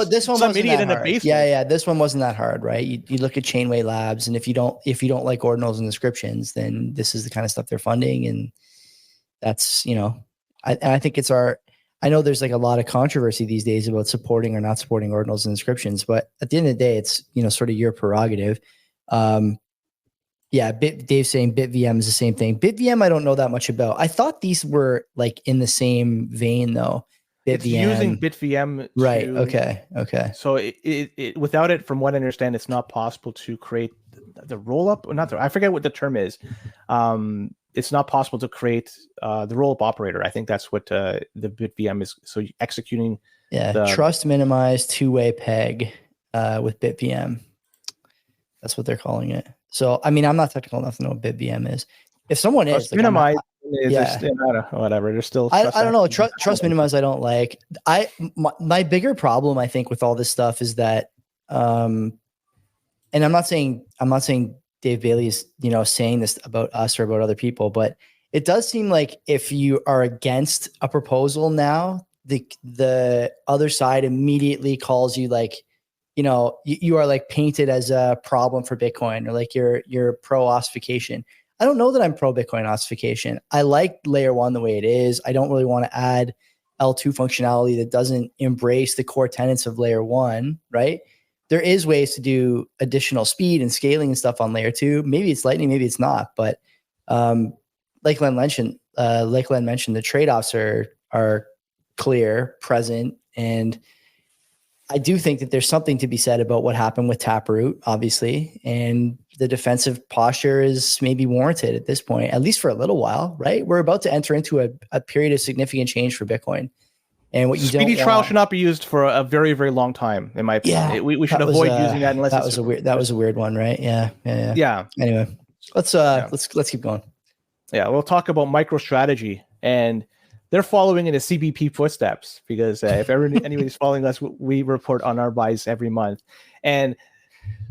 This one wasn't idiot that in the hard. basement. Yeah. This one wasn't that hard, right? You look at Chainway Labs, and if you don't like ordinals and descriptions, then this is the kind of stuff they're funding, and that's, you know, I think it's our. I know there's like a lot of controversy these days about supporting or not supporting ordinals and inscriptions, but at the end of the day, it's, you know, sort of your prerogative. Yeah, Dave's saying BitVM is the same thing. BitVM, I don't know that much about. I thought these were like in the same vein though. BitVM. It's using BitVM. Right. Okay. So it without it, from what I understand, it's not possible to create the roll-up. I forget what the term is. It's not possible to create the roll-up operator. I think that's what the BitVM is. So executing. Yeah. Trust minimized two-way peg with BitVM. That's what they're calling it. So, I mean, I'm not technical enough to know what BitVM is. If someone is, like, minimize, whatever. There's still. I don't know. Trust minimize. I don't like. My bigger problem, I think, with all this stuff is that, and I'm not saying Dave Bailey is, you know, saying this about us or about other people, but it does seem like if you are against a proposal now, the other side immediately calls you like, you know, you are like painted as a problem for Bitcoin, or like you're pro ossification. I don't know that I'm pro Bitcoin ossification. I like layer 1 the way it is. I don't really want to add L2 functionality that doesn't embrace the core tenets of layer 1, right? There is ways to do additional speed and scaling and stuff on layer 2. Maybe it's Lightning, maybe it's not. But like Len mentioned, the trade-offs are clear, present, and I do think that there's something to be said about what happened with Taproot, obviously, and the defensive posture is maybe warranted at this point, at least for a little while, right? We're about to enter into a period of significant change for Bitcoin. And what you speedy trial should not be used for a very, very long time, in my opinion. Yeah, we should avoid using that unless that was a weird one, right? Yeah. Anyway, let's keep going. Yeah, we'll talk about MicroStrategy, and they're following in the CBP footsteps, because if anybody's following us, we report on our buys every month. And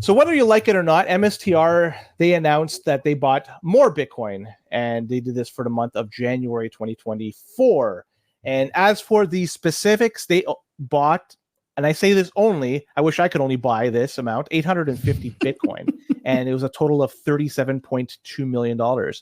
so whether you like it or not, MSTR, they announced that they bought more Bitcoin, and they did this for the month of January 2024. And as for the specifics, they bought, and I say this only, I wish I could only buy this amount, 850 Bitcoin, and it was a total of $37.2 million.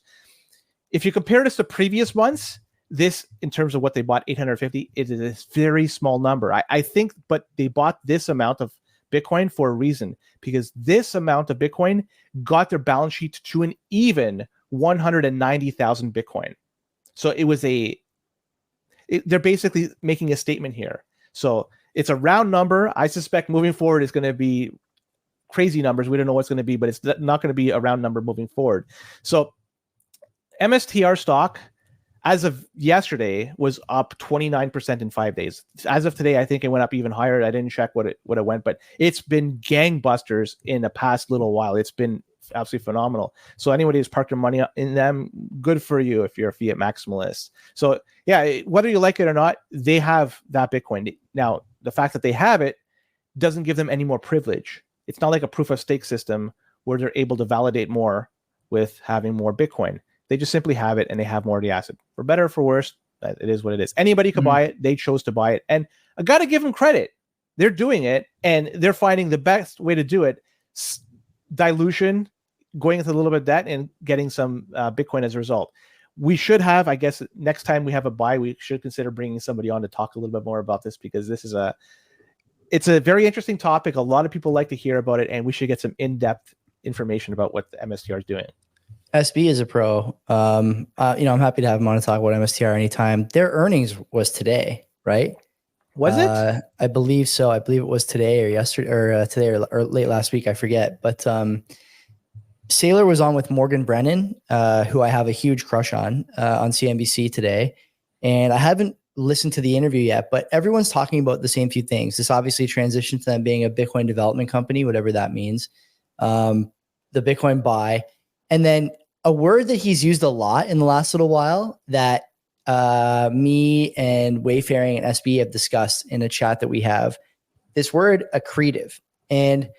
If you compare this to previous months, this, in terms of what they bought, 850, it is a very small number. I think, but they bought this amount of Bitcoin for a reason, because this amount of Bitcoin got their balance sheet to an even 190,000 Bitcoin. So it was they're basically making a statement here. So it's a round number. I suspect moving forward is going to be crazy numbers. We don't know what's going to be, but it's not going to be a round number moving forward. So MSTR stock, as of yesterday, was up 29% in 5 days. As of today, I think it went up even higher. I didn't check what it went, but it's been gangbusters in the past little while. It's been absolutely phenomenal. So anybody who's parked their money in them, good for you if you're a fiat maximalist. So yeah, whether you like it or not, they have that Bitcoin. Now, the fact that they have it doesn't give them any more privilege. It's not like a proof of stake system where they're able to validate more with having more Bitcoin. They just simply have it, and they have more of the asset. For better or for worse, it is what it is. Anybody could buy it. They chose to buy it. And I got to give them credit. They're doing it, and they're finding the best way to do it. Dilution, going into a little bit of debt, and getting some Bitcoin as a result. We should have, I guess, next time we have a buy, we should consider bringing somebody on to talk a little bit more about this, because this is it's a very interesting topic. A lot of people like to hear about it, and we should get some in-depth information about what the MSTR is doing. SB is a pro. I'm happy to have him on to talk about MSTR anytime. Their earnings was today, right? Was it? I believe so. I believe it was today or yesterday, or today or late last week. I forget. But Saylor was on with Morgan Brennan, who I have a huge crush on CNBC today. And I haven't listened to the interview yet, but everyone's talking about the same few things. This obviously transitioned to them being a Bitcoin development company, whatever that means. The Bitcoin buy. And then a word that he's used a lot in the last little while that me and Wayfaring and SB have discussed in a chat that we have, this word accretive. And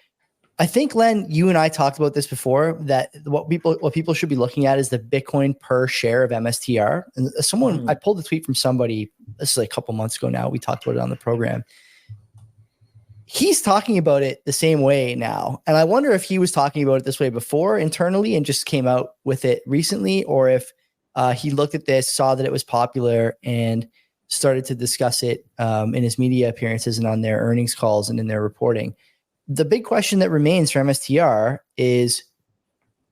I think, Len, you and I talked about this before, that what people should be looking at is the Bitcoin per share of MSTR. And I pulled a tweet from somebody, this is like a couple months ago now. We talked about it on the program. He's talking about it the same way now. And I wonder if he was talking about it this way before internally and just came out with it recently, or if he looked at this, saw that it was popular, and started to discuss it in his media appearances and on their earnings calls and in their reporting. The big question that remains for MSTR is,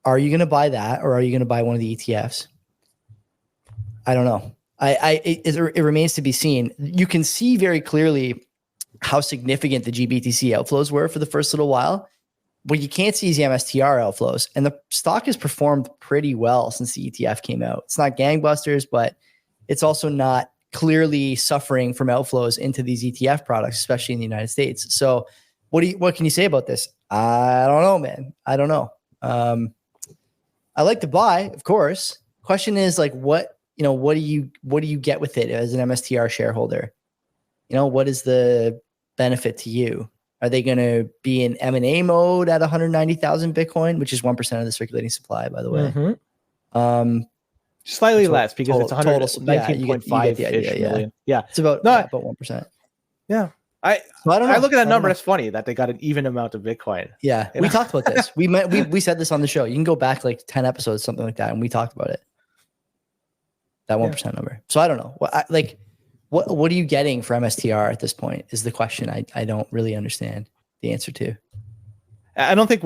are you going to buy that, or are you going to buy one of the ETFs? I don't know. It remains to be seen. You can see very clearly how significant the GBTC outflows were for the first little while. What you can't see is the MSTR outflows. And the stock has performed pretty well since the ETF came out. It's not gangbusters, but it's also not clearly suffering from outflows into these ETF products, especially in the United States. So what can you say about this? I don't know, man. I don't know. I like to buy, of course. Question is, like, what do you get with it as an MSTR shareholder? What is the benefit to you? Are they going to be in M&A mode at 190,000 Bitcoin, which is 1% of the circulating supply, by the way? Slightly less, because it's 119.5 million. Yeah, it's about 1%. Yeah. I don't know. I look at that number. That's funny that they got an even amount of Bitcoin. Yeah, we talked about this. We said this on the show. You can go back like 10 episodes, something like that, and we talked about it. That 1% number. So I don't know. What are you getting for MSTR at this point is the question I don't really understand the answer to. I don't think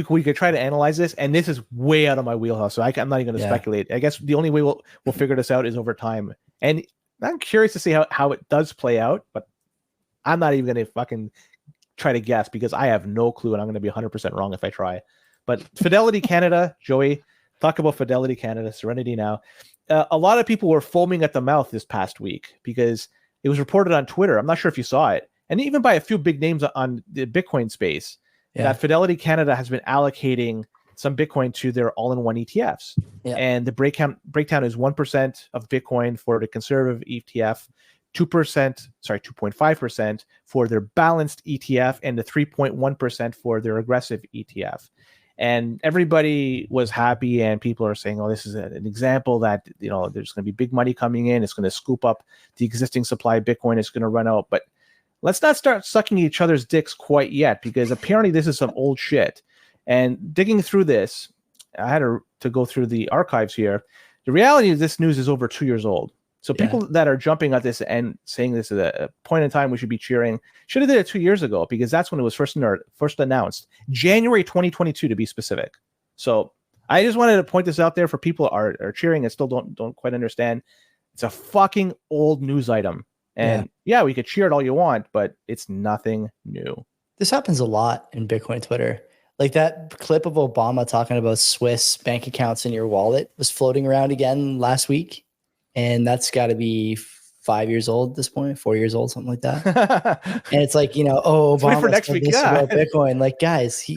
we could try to analyze this, and this is way out of my wheelhouse, so I'm not even going to speculate. I guess the only way we'll figure this out is over time. And I'm curious to see how it does play out, but I'm not even going to fucking try to guess, because I have no clue, and I'm going to be 100% wrong if I try. But Fidelity Canada, Joey, talk about Fidelity Canada, Serenity Now. A lot of people were foaming at the mouth this past week because it was reported on Twitter. I'm not sure if you saw it, and even by a few big names on the Bitcoin space, that Fidelity Canada has been allocating some Bitcoin to their all-in-one ETFs. And the breakdown is 1% of Bitcoin for the conservative ETF, 2.5% for their balanced ETF, and the 3.1% for their aggressive ETF. And everybody was happy, and people are saying, oh, this is an example that, there's going to be big money coming in. It's going to scoop up the existing supply of Bitcoin. It's going to run out. But let's not start sucking each other's dicks quite yet, because apparently this is some old shit. And digging through this, I had to go through the archives here. The reality is this news is over 2 years old. So people that are jumping at this and saying this is a point in time we should be cheering should have did it 2 years ago, because that's when it was first announced, January 2022 to be specific. So I just wanted to point this out there for people are cheering and still don't quite understand. It's a fucking old news item, and we could cheer it all you want, but it's nothing new. This happens a lot in Bitcoin Twitter. Like that clip of Obama talking about Swiss bank accounts in your wallet was floating around again last week. And that's got to be 5 years old at this point, 4 years old, something like that. And it's like, Obama for next week, about Bitcoin. Like, guys,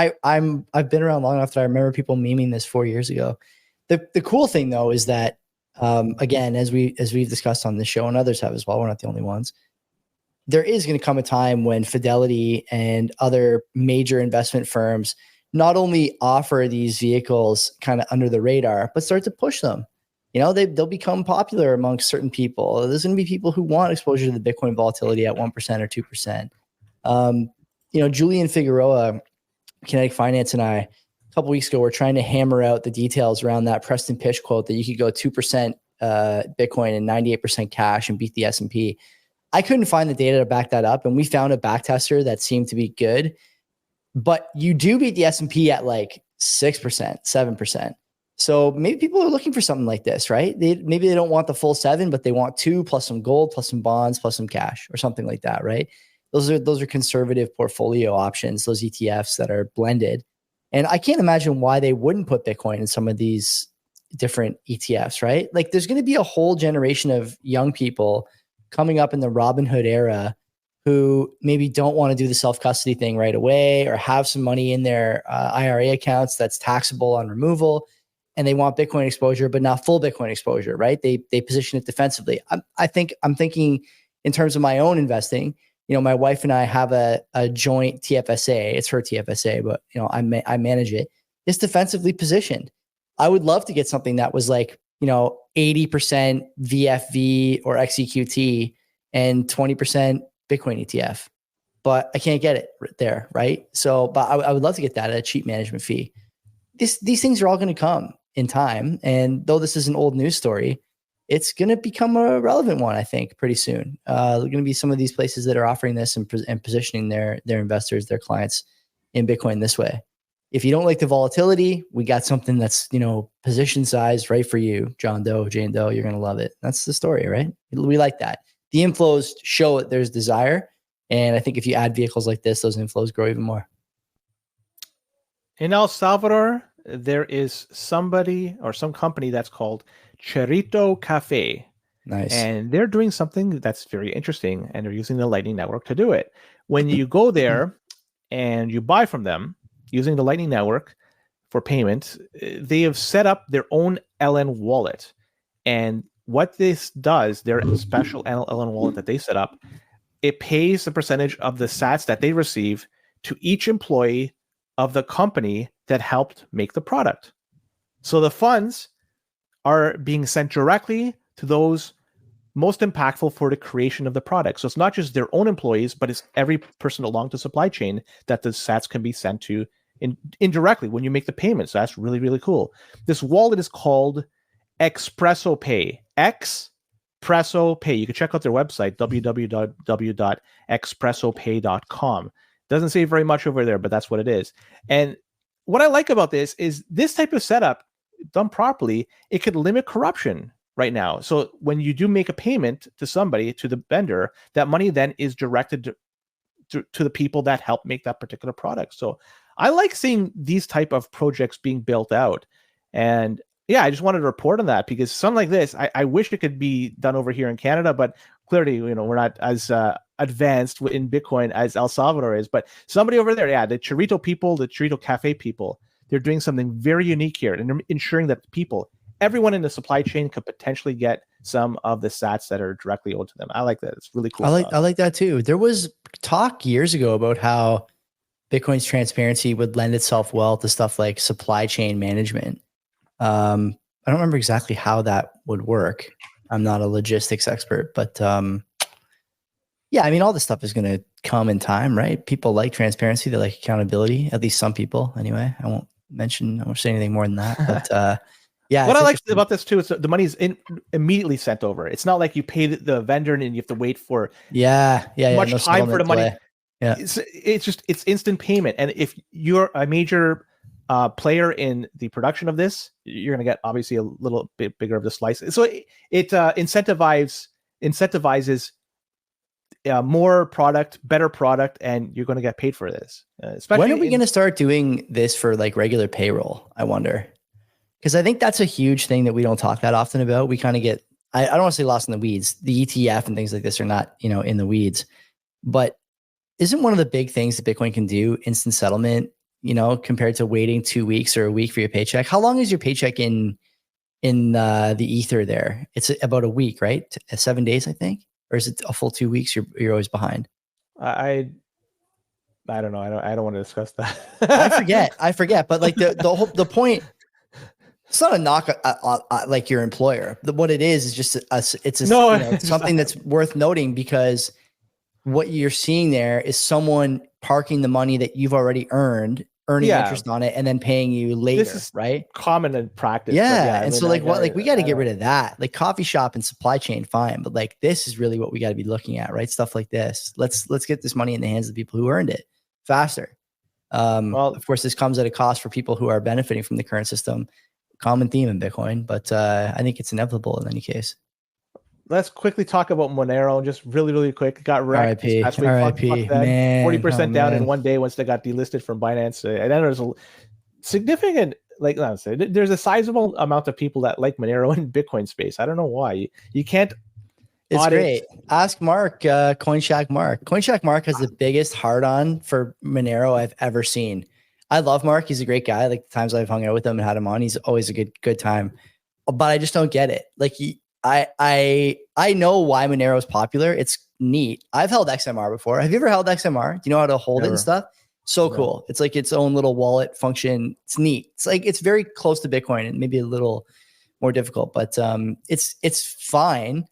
I've been around long enough that I remember people memeing this 4 years ago. The cool thing though is that, again, as we've discussed on this show, and others have as well, we're not the only ones. There is going to come a time when Fidelity and other major investment firms not only offer these vehicles kind of under the radar, but start to push them. They'll become popular amongst certain people. There's going to be people who want exposure to the Bitcoin volatility at 1% or 2%. Julian Figueroa, Kinetic Finance, and I, a couple weeks ago, were trying to hammer out the details around that Preston Pish quote that you could go 2% Bitcoin and 98% cash and beat the S&P. I couldn't find the data to back that up, and we found a backtester that seemed to be good. But you do beat the S&P at like 6%, 7%. So maybe people are looking for something like this, right? Maybe they don't want the full 7, but they want 2 plus some gold, plus some bonds, plus some cash or something like that, right? Those are conservative portfolio options, those ETFs that are blended. And I can't imagine why they wouldn't put Bitcoin in some of these different ETFs, right? Like there's going to be a whole generation of young people coming up in the Robinhood era who maybe don't want to do the self-custody thing right away, or have some money in their IRA accounts that's taxable on removal, and they want Bitcoin exposure, but not full Bitcoin exposure, right? They position it defensively. I'm thinking in terms of my own investing, my wife and I have a joint TFSA. It's her TFSA, but I manage it. It's defensively positioned. I would love to get something that was like, 80% VFV or XEQT and 20% Bitcoin ETF, but I can't get it there. Right. So, but I would love to get that at a cheap management fee. These things are all going to come in time. And though this is an old news story, it's going to become a relevant one, I think, pretty soon. There are going to be some of these places that are offering this and positioning their investors, their clients in Bitcoin this way. If you don't like the volatility, we got something that's, position size right for you, John Doe, Jane Doe. You're going to love it. That's the story, right? We like that. The inflows show that there's desire. And I think if you add vehicles like this, those inflows grow even more. In El Salvador, there is somebody or some company that's called Cherito Cafe. Nice. And they're doing something that's very interesting, and they're using the Lightning Network to do it. When you go there and you buy from them using the Lightning Network for payment, they have set up their own LN wallet. And what this does, their special LN wallet that they set up, it pays the percentage of the sats that they receive to each employee of the company that helped make the product. So the funds are being sent directly to those most impactful for the creation of the product. So it's not just their own employees, but it's every person along the supply chain that the sats can be sent to indirectly when you make the payment. So that's really, really cool. This wallet is called Expresso Pay. Expresso Pay. You can check out their website, www.expressopay.com. Doesn't say very much over there, but that's what it is. And what I like about this is this type of setup done properly, it could limit corruption right now. So when you do make a payment to somebody, to the vendor, that money then is directed to the people that help make that particular product. So I like seeing these type of projects being built out. And yeah, I just wanted to report on that because something like this, I wish it could be done over here in Canada, but clearly, we're not as advanced in Bitcoin as El Salvador is. But somebody over there, yeah, the Cherito people, the Cherito Cafe people, they're doing something very unique here, and they're ensuring that everyone in the supply chain could potentially get some of the sats that are directly owed to them. I like that. It's really cool. I like that too. There was talk years ago about how Bitcoin's transparency would lend itself well to stuff like supply chain management. I don't remember exactly how that would work. I'm not a logistics expert, but yeah, I mean, all this stuff is going to come in time, right? People like transparency. They like accountability, at least some people anyway. I won't say anything more than that, but yeah. What I like about this too is the money is immediately sent over. It's not like you pay the vendor and you have to wait for much time for the money. Yeah, it's instant payment. And if you're a major player in the production of this, you're going to get obviously a little bit bigger of the slice. So it incentivizes more product, better product, and you're going to get paid for this. Especially when are we going to start doing this for like regular payroll? I wonder, because I think that's a huge thing that we don't talk that often about. We kind of get, I don't want to say lost in the weeds. The ETF and things like this are not, in the weeds, but isn't one of the big things that Bitcoin can do instant settlement, compared to waiting 2 weeks or a week for your paycheck? How long is your paycheck in the ether there? It's about a week, right? 7 days, I think. Or is it a full 2 weeks? You're always behind. I don't know. I don't want to discuss that. I forget. But like the point, it's not a knock like your employer. What it is just something that's worth noting, because what you're seeing there is someone parking the money that you've already earning interest on it, and then paying you later. This is right? Common in practice. Yeah. And so we got to get rid of that. Like coffee shop and supply chain, fine. But like, this is really what we got to be looking at, right? Stuff like this. Let's get this money in the hands of the people who earned it faster. Of course, this comes at a cost for people who are benefiting from the current system. Common theme in Bitcoin, but I think it's inevitable in any case. Let's quickly talk about Monero, just really, really quick. Got wrecked. RIP, man. 40% down in one day once they got delisted from Binance. And then there's a significant, there's a sizable amount of people that like Monero in Bitcoin space. I don't know why. You can't. It's great. Ask Mark, CoinShack Mark. CoinShack Mark has the biggest hard-on for Monero I've ever seen. I love Mark. He's a great guy. Like the times I've hung out with him and had him on, he's always a good time. But I just don't get it. Like I know why Monero is popular. It's neat. I've held XMR before. Have you ever held XMR? Do you know how to hold it and stuff? So cool. It's like its own little wallet function. It's neat. It's like it's very close to Bitcoin and maybe a little more difficult, but it's fine.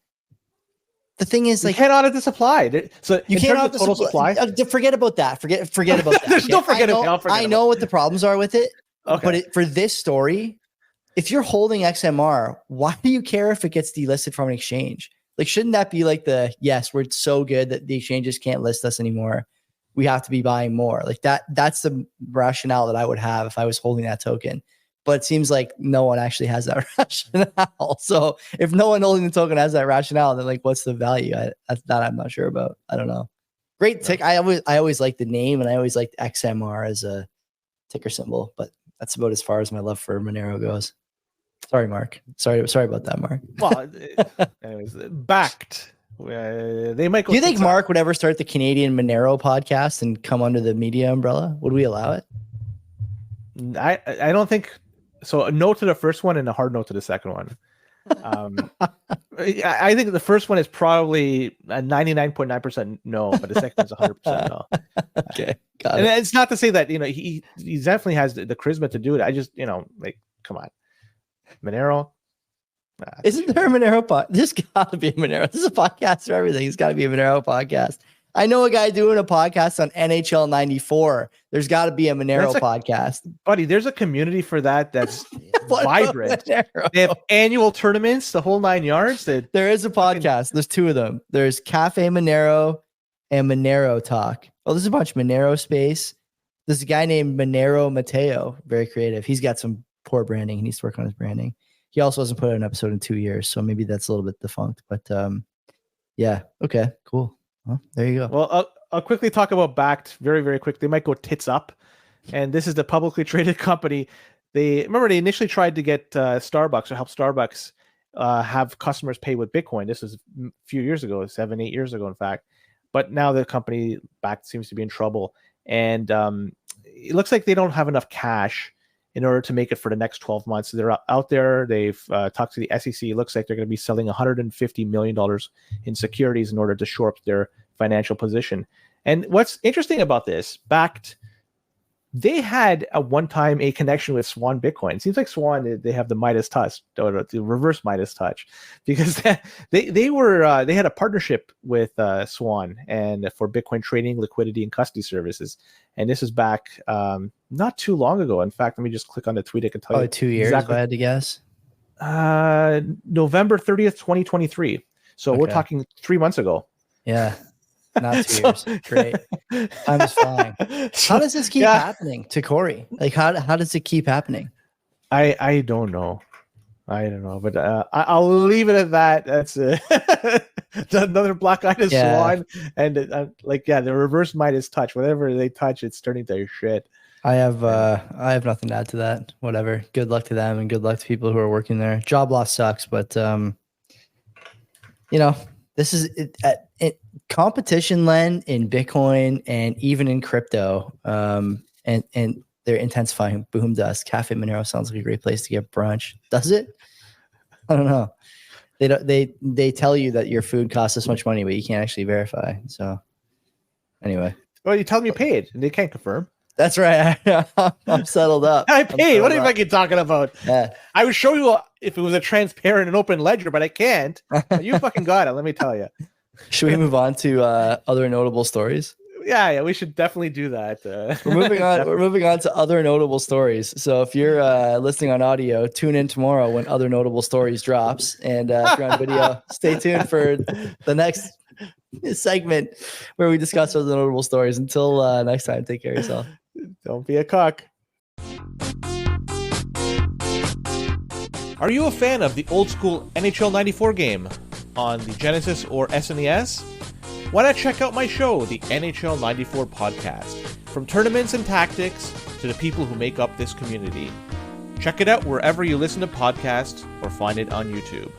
The thing is, like, you can't audit the supply. So you can't audit the total supply. Forget about that. Forget about that. There's no forget about. I know what the problems are with it. Okay. But for this story, if you're holding XMR, why do you care if it gets delisted from an exchange? Like, shouldn't that be like yes, we're so good that the exchanges can't list us anymore. We have to be buying more. Like that's the rationale that I would have if I was holding that token. But it seems like no one actually has that rationale. So if no one holding the token has that rationale, then like, what's the value? That I'm not sure about. I don't know. Great tick. I always like the name, and I always liked XMR as a ticker symbol, but that's about as far as my love for Monero goes. Sorry, Mark. Sorry about that, Mark. Well, anyways, Bakkt. They might go. Do you think Mark would ever start the Canadian Monero podcast and come under the media umbrella? Would we allow it? I don't think so. A no to the first one and a hard no to the second one. I think the first one is probably a 99.9% no, but the second is 100% no. Okay, got and it. It's not to say that he definitely has the charisma to do it. I just like, come on, Monero. Isn't there a Monero podcast? There's got to be a Monero. This is a podcast for everything. It's got to be a Monero podcast. I know a guy doing a podcast on NHL 94. There's got to be a Monero podcast. Buddy, there's a community for that that's vibrant. They have annual tournaments, the whole 9 yards. There is a podcast. There's two of them. There's Cafe Monero and Monero Talk. Oh, there's a bunch of Monero space. There's a guy named Monero Mateo. Very creative. He's got some poor branding. He needs to work on his branding. He also hasn't put out an episode in 2 years, so maybe that's a little bit defunct. But yeah, okay, cool. Well, there you go. Well, I'll quickly talk about Bakkt very, very quick. They might go tits up, and this is the publicly traded company. They initially tried to get Starbucks or help Starbucks have customers pay with Bitcoin. This was a few years ago, 7-8 years ago, in fact. But now the company Bakkt seems to be in trouble, and it looks like they don't have enough cash in order to make it for the next 12 months. So they're out there. They've talked to the SEC. It looks like they're going to be selling $150 million in securities in order to shore up their financial position. And what's interesting about this, Bakkt, they had at one time a connection with Swan Bitcoin. It seems like Swan, they have the Midas touch, or the reverse Midas touch, because they had a partnership with Swan and for Bitcoin trading, liquidity, and custody services. And this is back not too long ago. In fact, let me just click on the tweet. I can tell you. 2 years, exactly. If I had to guess. November 30th, 2023. So we're talking 3 months ago. Yeah. Not 2 years. Great. Time is flying. How does this keep happening to Corey? Like, how does it keep happening? I don't know. But I'll leave it at that. That's another black-eyed swan. And the reverse Midas touch. Whatever they touch, it's turning to shit. I have nothing to add to that. Whatever. Good luck to them and good luck to people who are working there. Job loss sucks, but this is it. Competition lend in Bitcoin and even in crypto, and they're intensifying. Boom dust. Cafe Monero sounds like a great place to get brunch. Does it? I don't know. They tell you that your food costs this much money, but you can't actually verify. So anyway, well, you tell them you paid, and they can't confirm. That's right. I'm settled up. I paid. What are you fucking talking about? Yeah. I would show you if it was a transparent and open ledger, but I can't. You fucking got it. Let me tell you. Should we move on to other notable stories? Yeah, we should definitely do that. We're moving on. We're moving on to other notable stories. So if you're listening on audio, tune in tomorrow when other notable stories drops, and if you're on video, stay tuned for the next segment where we discuss other notable stories. Until next time, take care of yourself. Don't be a cock. Are you a fan of the old school NHL 94 game on the Genesis or SNES? Why not check out my show, the NHL 94 podcast? From tournaments and tactics to the people who make up this community. Check it out wherever you listen to podcasts or find it on YouTube.